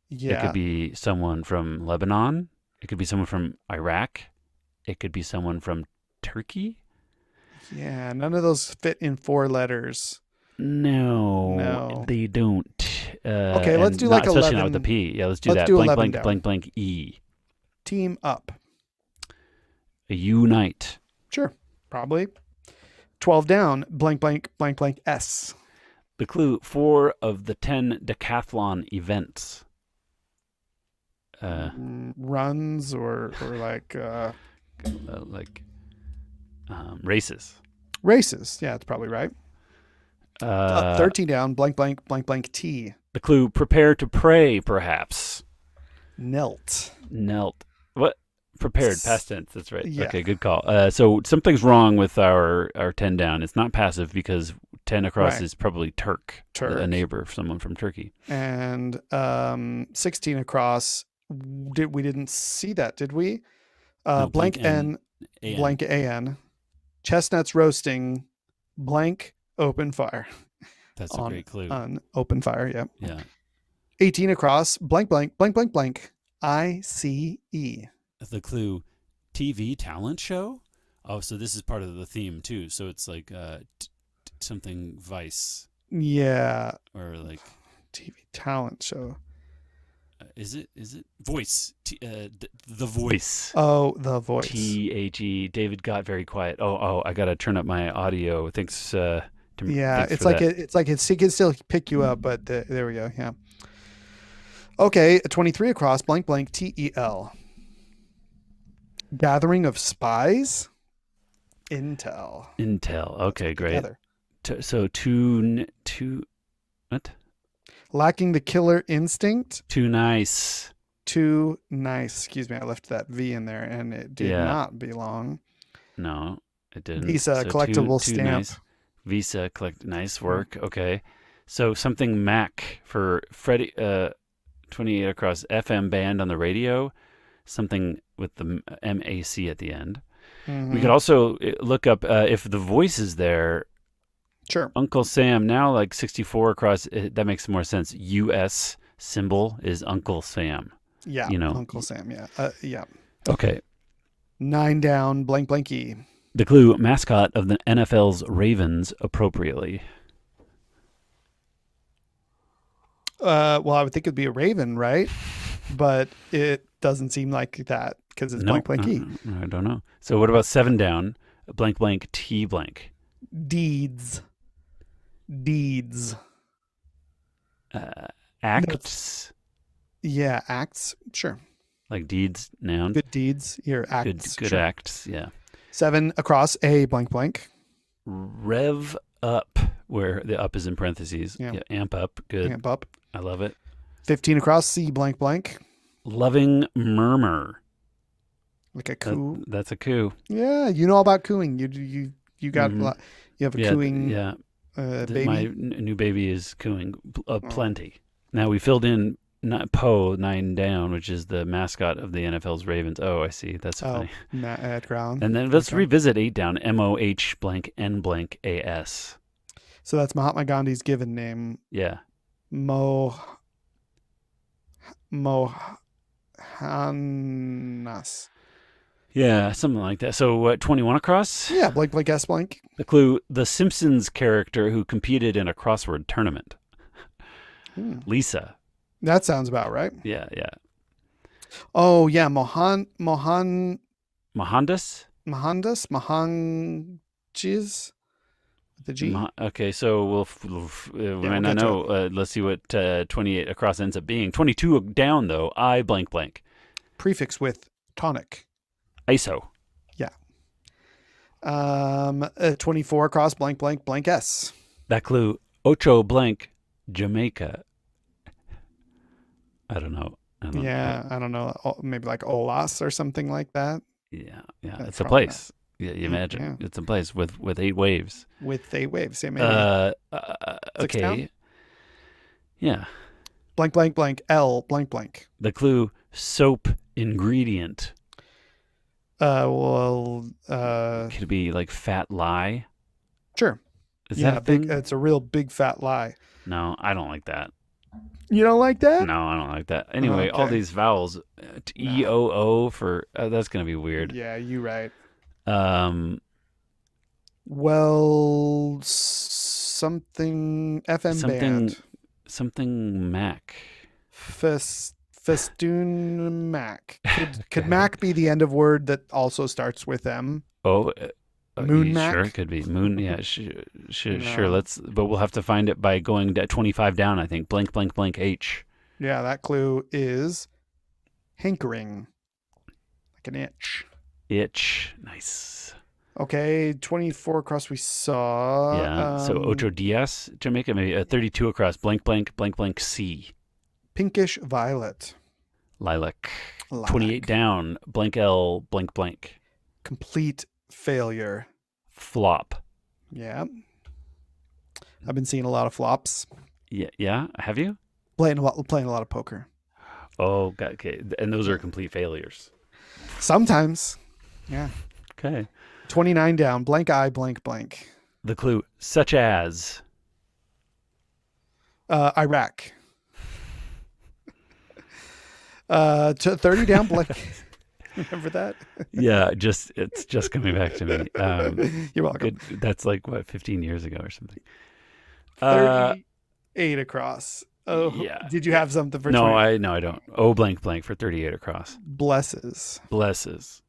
Yeah. It could be someone from Lebanon. It could be someone from Iraq. It could be someone from Turkey. Yeah, none of those fit in 4 letters. No, they don't. Okay, let's do like especially 11. not with the P. Yeah, let's do Let's that. do Blank 11 blank down. blank blank E. Team up. Unite. Sure, probably. 12 down, blank, blank, blank, blank, S. The clue: 4 of the 10 decathlon events. Runs or like Races. races. Yeah, it's probably right. 13 down, blank, blank, blank, blank, T. The clue: prepare to pray, perhaps. Knelt. What? Prepared, past tense. That's right. Yeah. Okay, good call. So something's wrong with our 10 down. It's not passive because 10 across Right. is probably Turk, a neighbor, someone from Turkey. And 16 across. We didn't see that, did we? No, blank N, blank AN. Chestnuts roasting, blank open fire. That's a great clue. On open fire, yeah. Yeah. 18 across, blank, blank, blank, blank, blank, ICE. The clue: TV talent show. Oh, so this is part of the theme too. So it's like something Vice Yeah. or like TV talent show. Is it Voice? The Voice. Oh, The Voice. THE. David got very quiet. Oh, I gotta turn up my audio. Thanks. Yeah, thanks it's for like that. he can still pick you up, but there we go. Yeah. Okay, 23 across, blank, blank, TEL. Gathering of spies. Intel. Okay, great. Together. So two. What? Lacking the killer instinct. Too nice. Too nice. Excuse me, I left that V in there, and it did not belong. No, it didn't. Visa So collectible too stamp. Nice. Visa collect. Nice work. Okay. So something Mac for Freddie. 28 across, FM band on the radio. Something with the MAC at the end. Mm-hmm. We could also look up if the voice is there. Sure. Uncle Sam, now like 64 across, that makes more sense. US symbol is Uncle Sam. Yeah, You know. Uncle Sam. Yeah, yeah. Okay. 9 down, blank blanky. The clue: mascot of the NFL's Ravens, appropriately. Well, I would think it'd be a raven, right? But it doesn't seem like that because it's blank blanky. I don't know. So what about 7 down? Blank blank T blank. Deeds. Acts. Yeah, acts. Sure. Like deeds, noun. Good deeds. Here, acts. Good sure. acts. Yeah. 7 across a blank blank. Rev up, where the up is in parentheses. Yeah. Amp up. Good. Amp up. I love it. 15 across C blank blank. Loving murmur. Like a coo. That's a coo. Yeah, you know all about cooing. You got a lot. You have a cooing baby. My new baby is cooing plenty. Now we filled in Poe 9 down, which is the mascot of the NFL's Ravens. Oh, I see. That's funny. At ground. And then let's revisit 8 down. MOH blank N blank AS. So that's Mahatma Gandhi's given name. Yeah. Mohandas. Yeah, something like that. So 21 across? Yeah, blank blank S blank. The clue: the Simpsons character who competed in a crossword tournament. Lisa. That sounds about right. Yeah. Oh yeah, Mohandas. The G. Okay, so we might not know. Let's see what 28 across ends up being. 22 down though. I blank blank. Prefix with tonic. ISO. Yeah. 24 across blank blank blank S. That clue: Ocho blank Jamaica. I don't know. I don't know. Maybe like Olas or something like that. Yeah. It's a place. Yeah, you imagine. It's a place with 8 waves. With 8 waves, yeah, maybe. Okay. Down? Yeah. Blank blank blank L blank blank. The clue: soap ingredient. Could it be like fat lie? Sure. Is that a thing? It's a real big fat lie. No, I don't like that. You don't like that? No, I don't like that. Anyway, all these vowels, E-O-O for that's gonna be weird. Yeah, you right. Well, something FM band. Something Mac. Festoon Mac. Could Mac be the end of word that also starts with M? Oh, Moon Mac? Sure, it could be. Moon, yeah, sure. But we'll have to find it by going 25 down, I think. Blank, blank, blank, H. Yeah, that clue is hankering. Like an itch. Itch. Nice. Okay, 24 across we saw. Yeah, so Ocho Diaz, Jamaica, maybe 32 across. Blank, blank, blank, blank, C. Pinkish violet. Lilac. 28 down. Blank L, blank, blank. Complete failure. Flop. Yeah. I've been seeing a lot of flops. Yeah. Have you? Playing a lot of poker. Oh, okay. And those are complete failures. Sometimes. Yeah. Okay. 29 down. Blank I, blank, blank. The clue: such as. Iraq. 30 down. Blank. Remember that? Yeah, it's just coming back to me. You're welcome. That's like 15 years ago or something. 38 across. Oh, yeah. Did you have something for? No, I don't. Oh, blank blank for 38 across. Blesses. Blesses.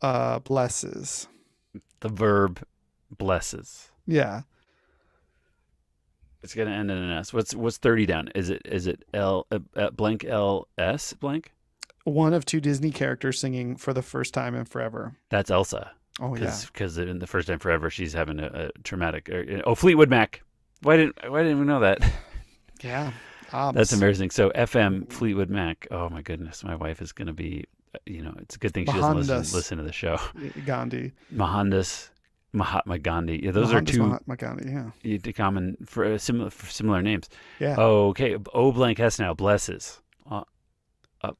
Blesses. The verb blesses. Yeah. It's gonna end in an S. What's 30 down? Is it L blank L S blank? One of 2 Disney characters singing for the first time in forever. That's Elsa. Oh yeah. Because in the first time forever, she's having a traumatic. Fleetwood Mac. Why didn't we know that? Yeah. That's embarrassing. So FM Fleetwood Mac. Oh my goodness, my wife is gonna be. It's a good thing she doesn't listen to the show. Gandhi. Mahatma Gandhi. Yeah, those are 2 Mahatma Gandhi. Yeah. Common for similar names. Yeah. Oh, okay. O blank S now. Blesses.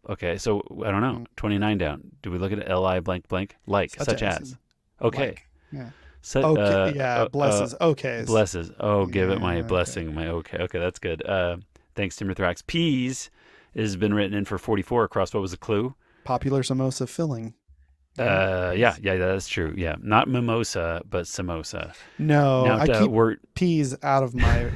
Okay, so I don't know. 29 down. Do we look at Li blank blank? Like such as. Okay. Like. Yeah. Okay. Blesses. Okay. Blesses. Oh, give it my blessing. My okay. Okay, that's good. Thanks, Timothy Thrax. Peas. has been written in for 44 across. What was the clue? Popular samosa filling. Yeah, that's true. Yeah, not mimosa, but samosa. No, Now I keep we're peas out of my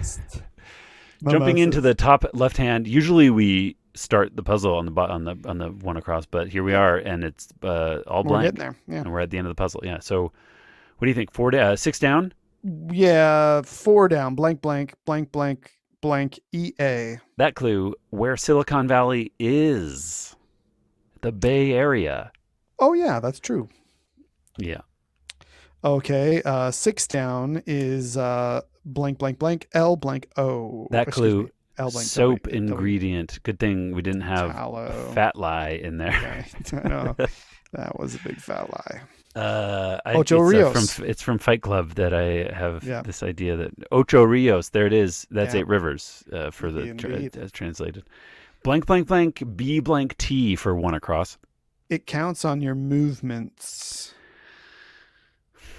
jumping into mimosas. the top left hand. Usually we start the puzzle on the one across, but here we are, and it's all We're getting blank, there. Yeah. and we're at the end of the puzzle. Yeah. So what do you think? 6 down. Yeah, 4 down. Blank, blank, blank, blank, blank. EA. That clue where Silicon Valley is, the Bay Area. Oh yeah, that's true. Yeah. Okay. 6 down is blank, blank, blank. L blank O. That Excuse clue. me. L blank Soap W. ingredient. Good thing we didn't have a Tallow. fat lie in there. Right. I know. That was a big fat lie. It's, Ocho Rios. it's from Fight Club that I have Yeah. this idea that Ocho Rios. There it is. That's Yeah. 8 rivers for the Indeed. as translated. Blank blank blank B blank T for 1 across. It counts on your movements.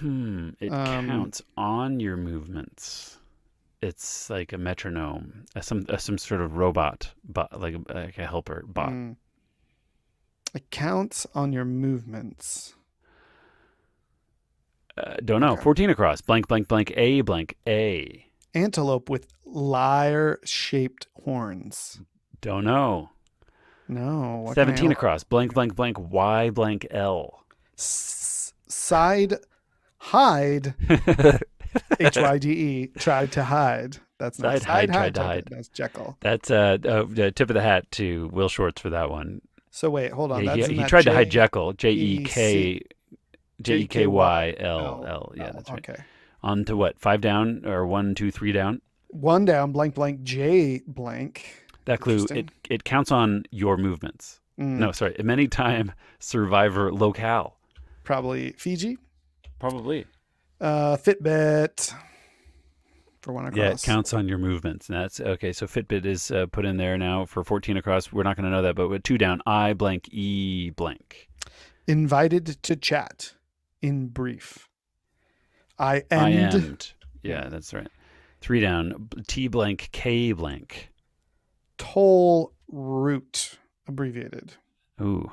It counts on your movements. It's like a metronome, some sort of robot, but like a helper bot. It counts on your movements. Don't know. Okay. 14 across. Blank blank blank A. Antelope with lyre-shaped horns. Don't know. No. What 17 kind across. Blank blank blank Y blank L. Hide. HYDE. Tried to hide. That's not Tried to hide. That's Jekyll. That's the tip of the hat to Will Shortz for that one. So wait, hold on. Yeah, That's he tried to hide Jekyll. Jekyll. Yeah, that's right. Okay. On to what? 5 down or 1, 2, 3 down? 1 down. Blank blank J blank. That clue. Interesting. It counts on your movements. No, sorry. Many time survivor locale. Probably Fiji. Probably. Fitbit. For 1 across. Yeah, it counts on your movements. And that's okay. So Fitbit is put in there now for 14 across. We're not going to know that, but with 2 down, I blank E blank. Invited to chat. In brief. I end. Yeah, that's right. 3 down, T blank K blank. Toll route abbreviated. Ooh.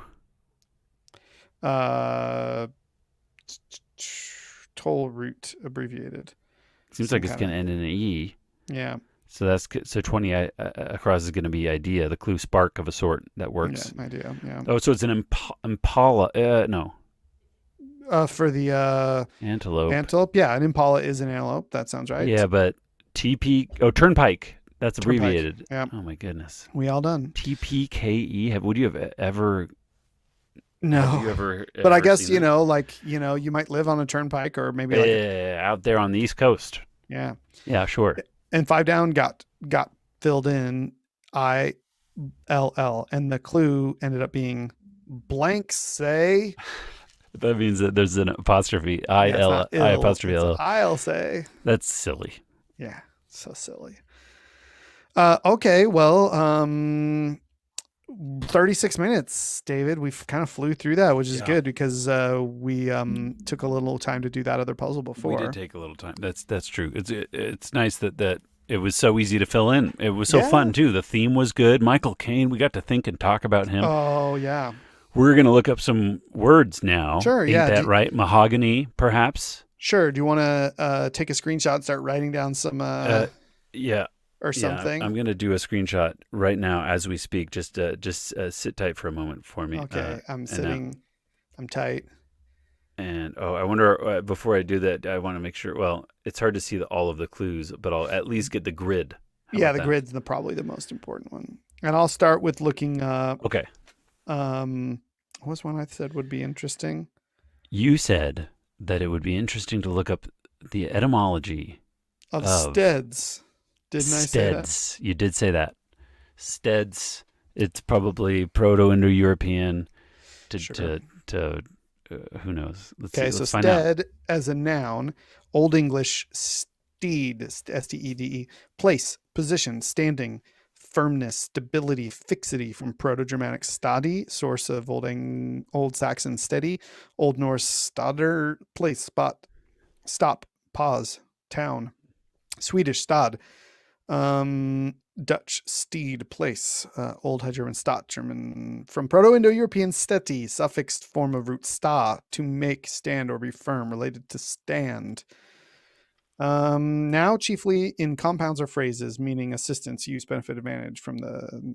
Toll route abbreviated. Seems like it's going to end in an E. Yeah. So 20 across is going to be idea, the clue spark of a sort that works. Yeah, idea. Yeah. Oh, so it's an impala. No. For the Antelope. Yeah, an impala is an antelope. That sounds right. Yeah, but turnpike. That's abbreviated. Yeah. Oh my goodness. We all done. TPKE. Would you have ever? No. Have you ever? But I guess seen that? you might live on a turnpike or maybe out there on the East Coast. Yeah. Yeah, sure. And 5 down got filled in ILL, and the clue ended up being blank say. That means that there's an apostrophe. I apostrophe L. I'll say. That's silly. Yeah, so silly. Okay, well, 36 minutes, David. We've kind of flew through that, which is good because we took a little time to do that other puzzle before. We did take a little time. That's true. It's nice that it was so easy to fill in. It was so fun too. The theme was good. Michael Caine. We got to think and talk about him. Oh yeah. We're gonna look up some words now. Sure. Ain't that right? Mahogany, perhaps. Sure. Do you want to take a screenshot and start writing down some? Yeah. Or something. Yeah, I'm gonna do a screenshot right now as we speak. Just sit tight for a moment for me. Okay, I'm sitting. I'm tight. And I wonder before I do that, I want to make sure. Well, it's hard to see all of the clues, but I'll at least get the grid. Yeah, the grid's probably the most important one. And I'll start with looking. Okay. What was one I said would be interesting? You said that it would be interesting to look up the etymology of steads. Didn't I say that? You did say that. Steads. It's probably Proto-Indo-European to who knows? Let's find stead out. As a noun, Old English steed, S-T-E-D-E, place, position, standing, firmness, stability, fixity, from Proto-Germanic stadi, source of Old Saxon steady, Old Norse stader, place, spot, stop, pause, town, Swedish stad. Dutch steed, place. Old High German Stadt, German from Proto-Indo-European steti, suffixed form of root sta, to make, stand, or be firm, related to stand. Now chiefly in compounds or phrases meaning assistance, use, benefit, advantage from the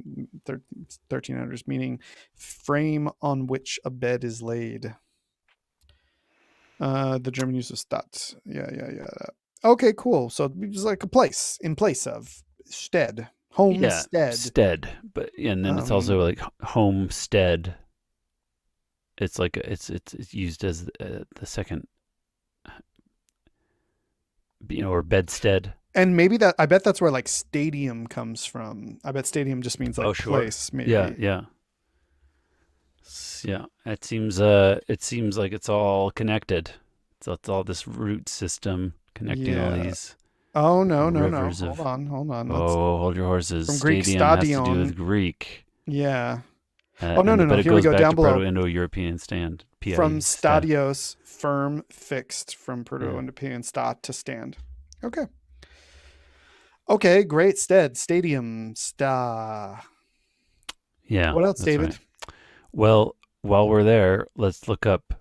1300s, meaning frame on which a bed is laid. The German use of Stadt. Yeah. Okay, cool. So it's like a place, in place of, stead, homestead. Stead, but and then it's also like homestead. It's like it's used as the second, or bedstead. And maybe that, I bet that's where like stadium comes from. I bet stadium just means like place. Maybe. Yeah. It seems like it's all connected. So it's all this root system connecting all these. Oh no! Hold on. Hold your horses. From Greek Stadium has to do stadion. with Greek. Yeah. No. But here we go, down below. Proto-Indo-European stand. From stadios, firm, fixed. From Proto-Indo-European stat, to stand. Okay, great. Stadium, sta. Yeah. What else, David? Right. Well, while we're there, let's look up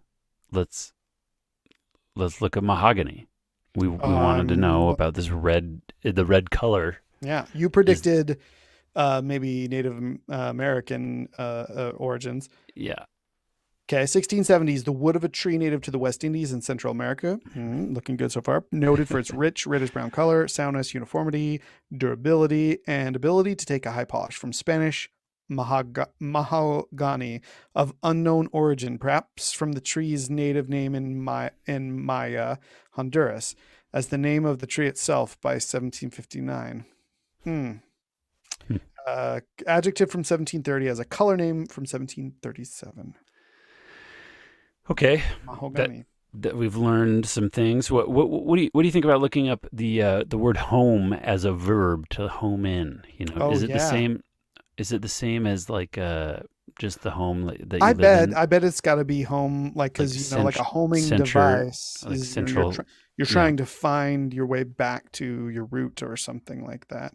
mahogany. We wanted to know about the red color. Yeah, you predicted maybe Native American origins. Yeah. Okay, 1670s, the wood of a tree native to the West Indies and Central America. Looking good so far. Noted for its rich, reddish-brown color, soundness, uniformity, durability, and ability to take a high polish. From Spanish, mahogany, of unknown origin, perhaps from the tree's native name in Maya, Honduras, as the name of the tree itself by 1759. Adjective from 1730 as a color name from 1737. Okay, mahogany. That we've learned some things. What do you think about looking up the word home as a verb, to home in? Is it the same? Is it the same as like just the home that you live in? I bet it's got to be home, like, because like a homing device like is central. You're trying to find your way back to your root or something like that.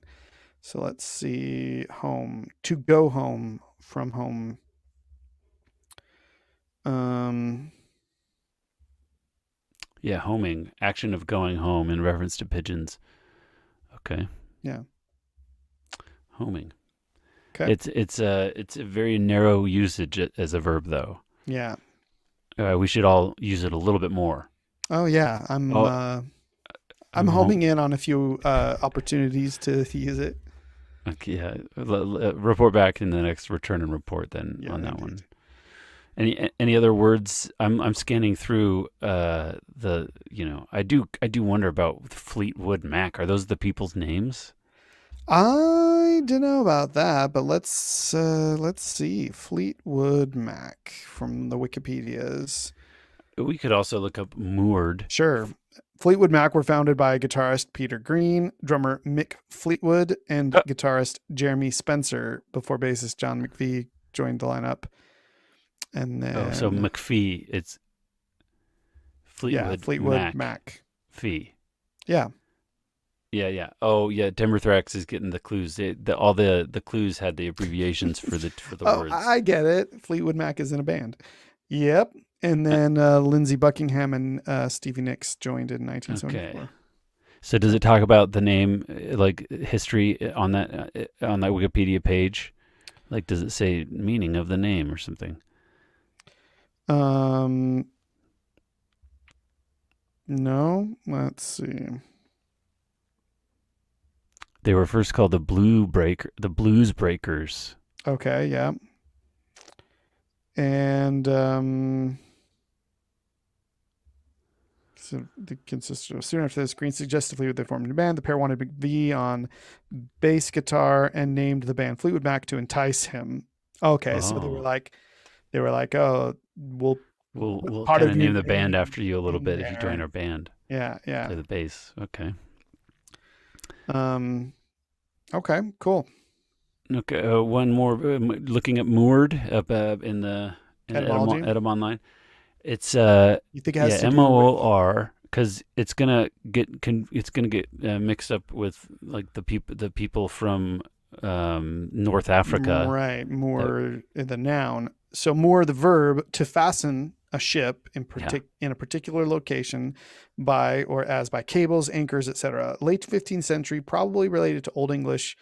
So let's see, home, to go home, from home. Yeah, homing, action of going home in reference to pigeons. Okay. Yeah. Homing. Okay. It's a very narrow usage as a verb, though. Yeah. We should all use it a little bit more. Oh yeah, I'm homing in on a few opportunities to use it. Okay, yeah. Report back in the next return and report then on that one. Any other words? I'm scanning through I do wonder about Fleetwood Mac. Are those the people's names? I don't know about that, but let's see. Fleetwood Mac from the Wikipedias. We could also look up moored. Sure. Fleetwood Mac were founded by guitarist Peter Green, drummer Mick Fleetwood, and guitarist Jeremy Spencer before bassist John McVie joined the lineup. And then so McPhee, it's Fleetwood Mac. Fee. Yeah. Yeah. Oh, yeah. Timberthrax is getting the clues. All the clues had the abbreviations for the words. I get it. Fleetwood Mac is in a band. Yep. And then Lindsey Buckingham and Stevie Nicks joined in 1974. Okay. So does it talk about the name, like history on that Wikipedia page? Like, does it say meaning of the name or something? No. Let's see. They were first called the Blues Breakers. Okay, yeah. And so they consisted of, soon after this, Green suggestively they formed a band. The pair wanted McVie on bass guitar and named the band Fleetwood Mac to entice him. Okay, so they were like, oh, we'll kind of name the band after you a little bit if you join our band. Yeah. Play the bass. Okay. Okay, cool. Okay, one more. Looking at moored up in the Etym Online. It's you think it has to MOOR, because it's gonna get mixed up with like the people from North Africa. Right, moor the noun. So moor the verb to fasten a ship Yeah. in a particular location by or as by cables, anchors, etc. Late 15th century, probably related to Old English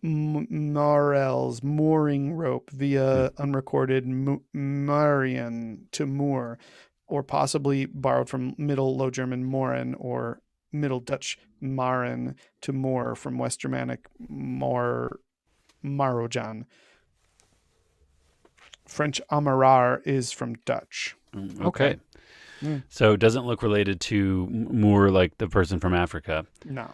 marels, mooring rope Hmm. via unrecorded marian to moor, or possibly borrowed from Middle Low German moren or Middle Dutch maren to moor from West Germanic marojan. French amarar is from Dutch. Okay. Okay. Mm, So it doesn't look related to Moor like the person from Africa. no.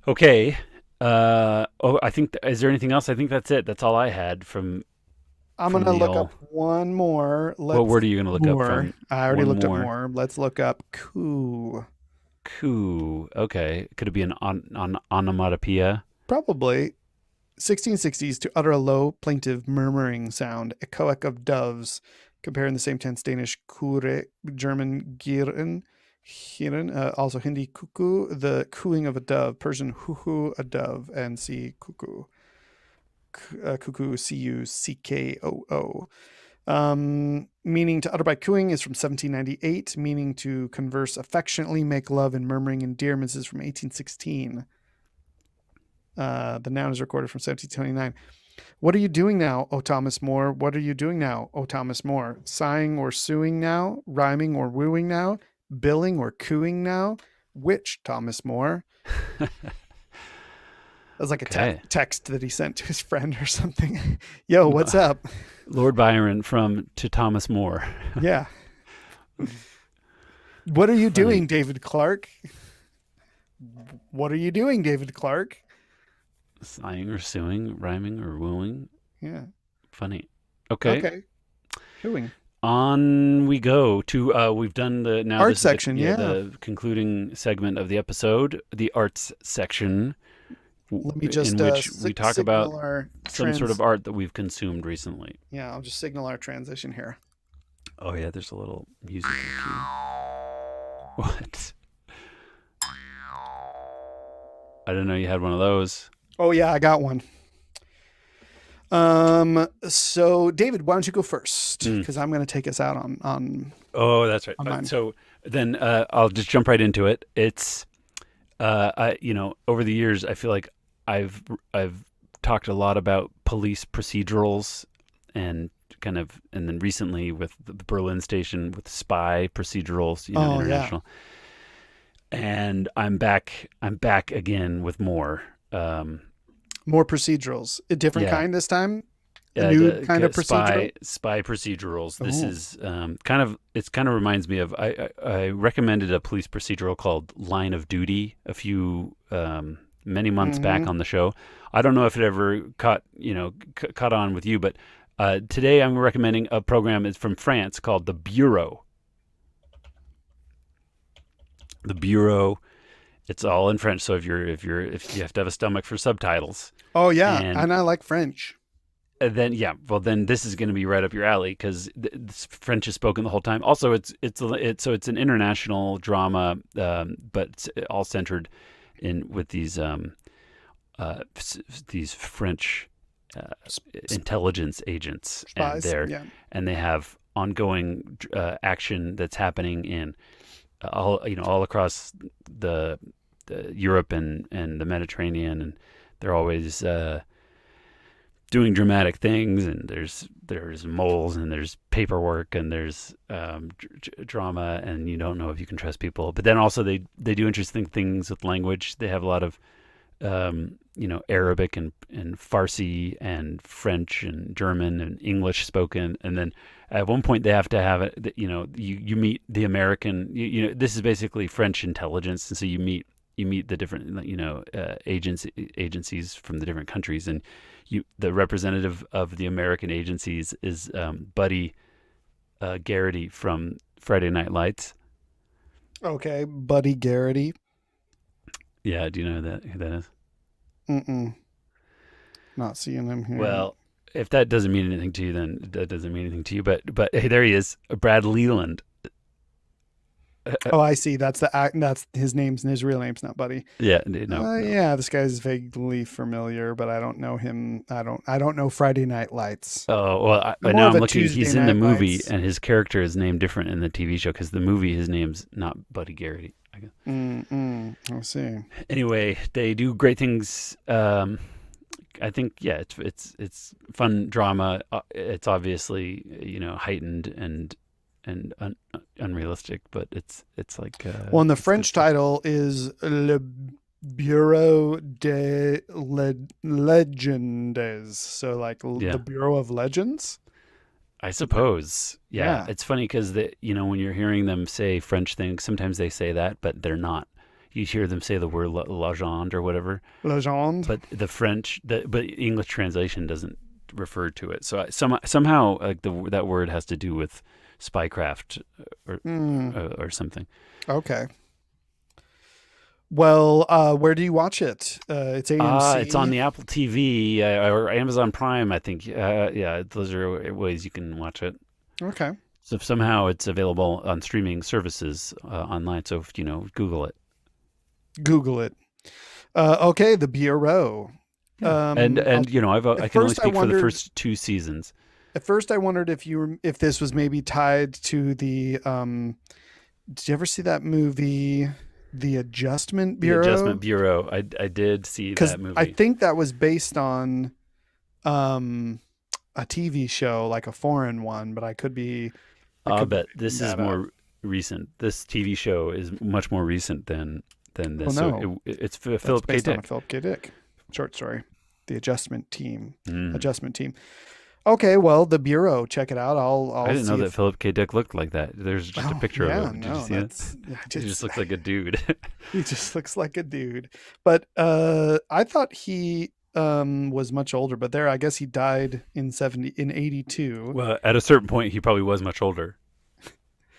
Okay. I think, is there anything else? I think that's it. That's all I had I'm from gonna look up Neil. one more. What Let's word are you going to look up more. from I already one looked up more? more. Let's look up coup. Coup. Okay. Could it be an onomatopoeia? Probably 1660s to utter a low, plaintive, murmuring sound, echoic of doves. Comparing the same tense Danish kure, German giren, also Hindi cuckoo, the cooing of a dove, Persian huhu, a dove, and see cuckoo. Cuckoo, cuckoo. Meaning to utter by cooing is from 1798. Meaning to converse affectionately, make love, and murmuring endearments is from 1816. The noun is recorded from 1729. What are you doing now, O Thomas More? What are you doing now, O Thomas More? Sighing or suing now? Rhyming or wooing now? Billing or cooing now? Which Thomas More? That was like a Okay. text that he sent to his friend or something. Yo, what's up? Lord Byron from To Thomas More. Yeah. What are you Funny. doing, David Clark? What are you doing, David Clark? Sighing or suing, rhyming or wooing. Yeah. Funny. Okay. Okay. Cooing. On we go to we've done the now Art this is section, yeah. the concluding segment of the episode, the arts section, Let me in just which we talk about signal our some sort of art that we've consumed recently. Yeah, I'll just signal our transition here. Oh yeah, there's a little music cue. What? I didn't know you had one of those. Oh yeah, I got one. So David, why don't you go first? Mm. Because I'm going to take us out on Oh, that's right. mine. So then I'll just jump right into it. It's over the years, I feel like I've talked a lot about police procedurals and and then recently with the Berlin station with spy procedurals, Oh yeah, international. And I'm back again with more. more procedurals. A different Yeah. kind this time. A new kind of procedural. Spy procedurals. This Oh. is it kind of reminds me of I recommended a police procedural called Line of Duty a few many months back Mhm. on the show. I don't know if it ever caught on with you, but today I'm recommending a program. It's from France called The Bureau. The Bureau. It's all in French, so if you have to have a stomach for subtitles, Oh yeah, and and I like French. then this is going to be right up your alley because French is spoken the whole time. Also, it's an international drama, but it's all centered in with these French intelligence agents, and Spies. Yeah. they have ongoing action that's happening in all across the Europe and the Mediterranean, and they're always doing dramatic things, and there's moles, and there's paperwork, and there's drama, and you don't know if you can trust people. But then also they do interesting things with language. They have a lot of Arabic and Farsi and French and German and English spoken, and then at one point they have to have it. You meet the American. This is basically French intelligence, and so you meet the different agencies from the different countries, and the representative of the American agencies is Buddy Garrity from Friday Night Lights. Okay, Buddy Garrity. Yeah, do you know who that is? Mm-mm. Not seeing him here. Well, if that doesn't mean anything to you, then that doesn't mean anything to you. But hey, there he is, Brad Leland. Oh, I see. That's the act. That's his name's and his real name's not Buddy. Yeah, no, no. Yeah, this guy's vaguely familiar, but I don't know him. I don't know Friday Night Lights. Oh well, I'm more now of I'm a looking. Tuesday He's in the Night movie, Lights. and his character is named different in the TV show because the movie his name's not Buddy Garrity. I guess. I see. Anyway, they do great things. I think yeah, it's fun drama. It's obviously heightened and unrealistic, but it's like Well, and the it's good French stuff. title is Le Bureau de Legendes. So, like the Yeah, Bureau of Legends. I suppose. Yeah, Yeah. it's funny because when you're hearing them say French things, sometimes they say that, but they're not. You hear them say the word legend or whatever, Legend. but but English translation doesn't refer to it. So somehow like that word has to do with spycraft or Mm, or something. okay. Well, where do you watch it? It's It's on AMC. the Apple TV or Amazon Prime, I think. Yeah, those are ways you can watch it. Okay. So if somehow it's available on streaming services online. So if Google it. Google it. Okay, the Bureau. Yeah, and I'll, I at can only first I speak for the wondered. first two seasons. At first, I wondered if this was maybe tied to the. Did you ever see that movie, The Adjustment The Bureau? Adjustment Bureau. I did see Because that I movie. think that was based on um, a TV show, like a foreign one, but I I'll could be bet making this is that up. more recent. This TV show is much more recent than Oh this. no, So it's that's Philip K. based on a Dick. Philip K. Dick short story. The Adjustment Team. Mm. Adjustment Team. Okay, well, the Bureau. Check it out. I I'll didn't know see that if. Philip K. Dick looked like that. There's just a Oh picture of yeah, him. Did you no, see it? that's yeah, He just just looks like a dude. he just looks like a dude. But I thought he was much older, but there I guess he died in 82. Well, at a certain point, he probably was much older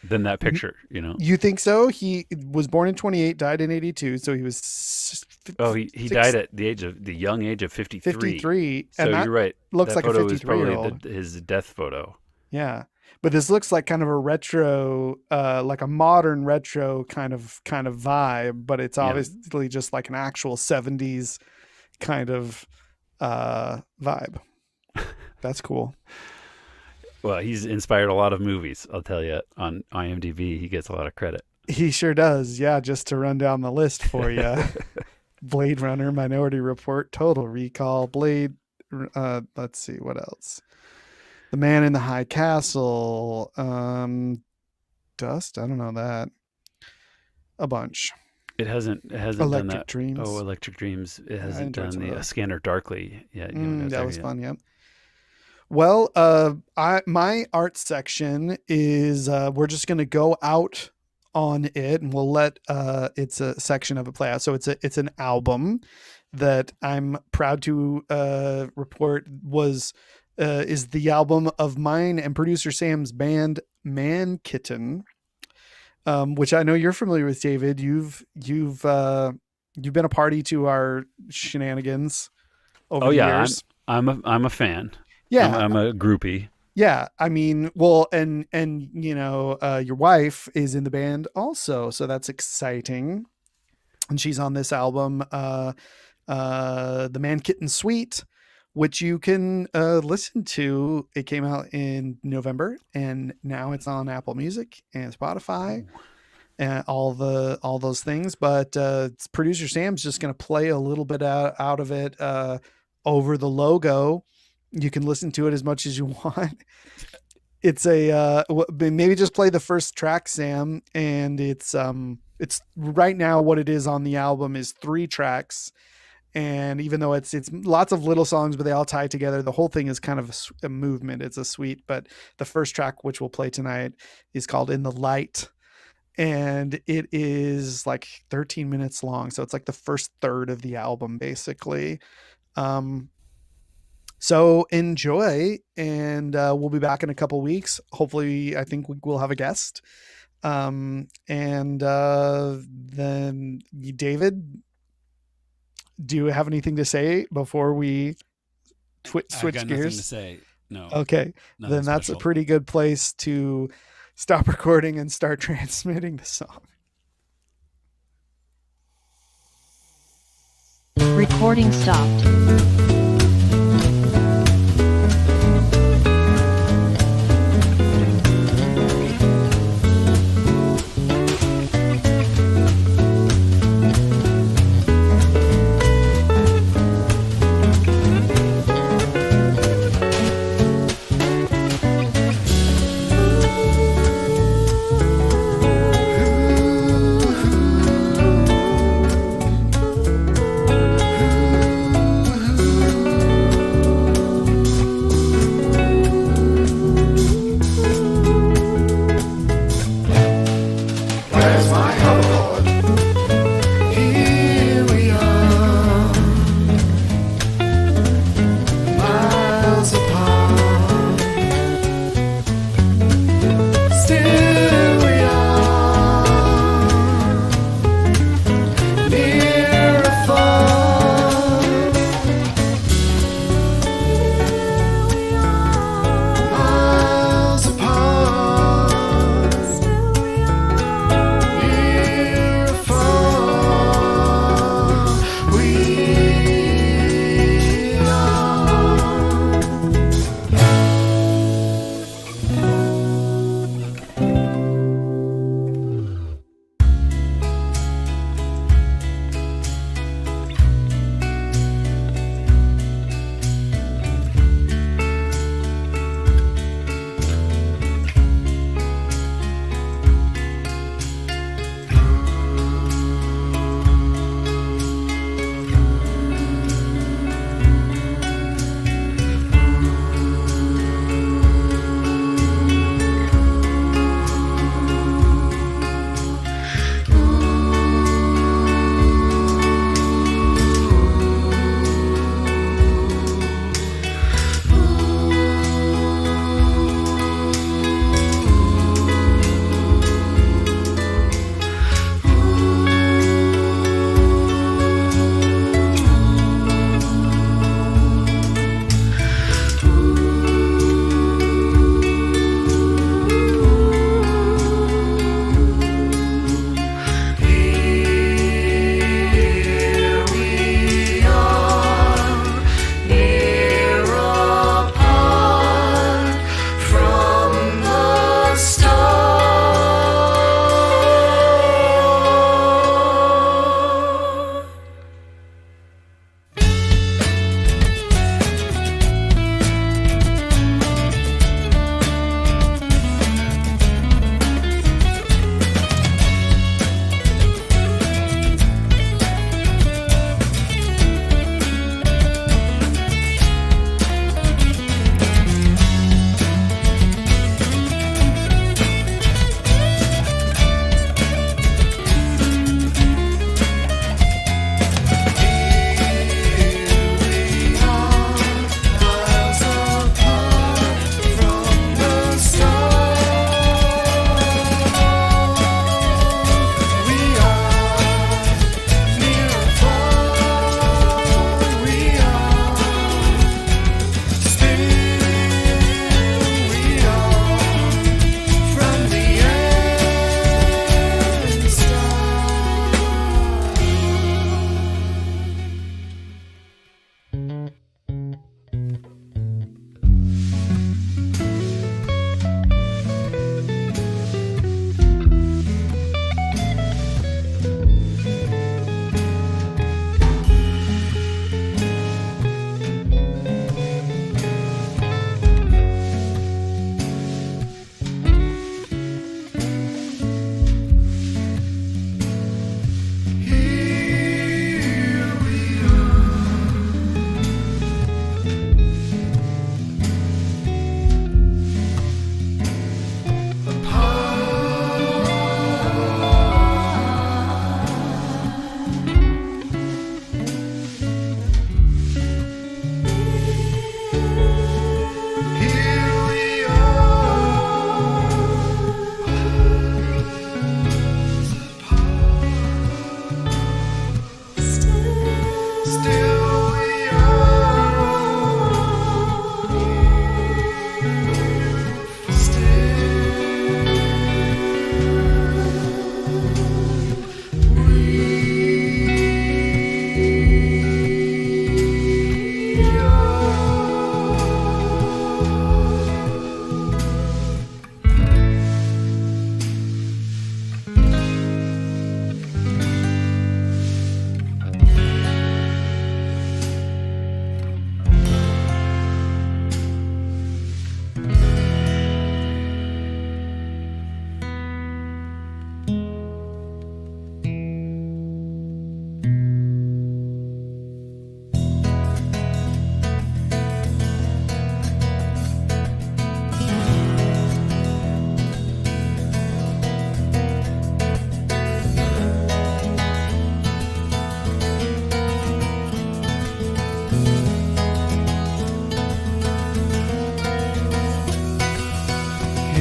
than that picture. You think so? He was born in 28, died in 82, so he was Oh, he died at the young age of 53. 53, So and that you're right. looks That like a photo is probably 53-year-old. his death photo. Yeah. But this looks like kind of a retro, like a modern retro kind of vibe, but it's Yeah. obviously just like an actual 70s kind of vibe. That's cool. Well, he's inspired a lot of movies. I'll tell you. On IMDb, he gets a lot of credit. He sure does. Yeah, just to run down the list for you. Blade Runner, Minority Report, Total Recall, Blade. Let's see what else. The Man in the High Castle. Dust. I don't know that. A bunch. It hasn't done Electric that. Dreams. Oh, Electric Dreams. It Yeah, I hasn't enjoyed done some of the those. Scanner Darkly yet. You haven't got That there was yet. fun. Yep. Well, my art section is we're just gonna go out on it, and we'll let it's a section of it play out. So it's an album that I'm proud to report is the album of mine and producer Sam's band Man Kitten, which I know you're familiar with, David. You've been a party to our shenanigans over Oh the yeah, years. I'm a fan. Yeah, I'm a groupie. yeah. I mean, well, and your wife is in the band also, so that's exciting. And she's on this album, the Man Kitten Suite, which you can listen to. It came out in November, and now it's on Apple Music and Spotify and all those things. But producer Sam's just going to play a little bit out of it over the logo. You can listen to it as much as you want. It's maybe just play the first track, Sam, and it's right now what it is on the album is 3 tracks. And even though it's lots of little songs, but they all tie together, the whole thing is kind of a movement. It's a suite. But the first track, which we'll play tonight, is called In the Light. And it is like 13 minutes long. So it's like the first third of the album, basically. So enjoy, and we'll be back in a couple weeks. Hopefully, I think we'll have a guest. And then, David, do you have anything to say before we I've switch got nothing to gears? say. No, Okay, then nothing that's a special. pretty good place to Stop recording and start transmitting the song. Recording stopped.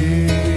Cheers.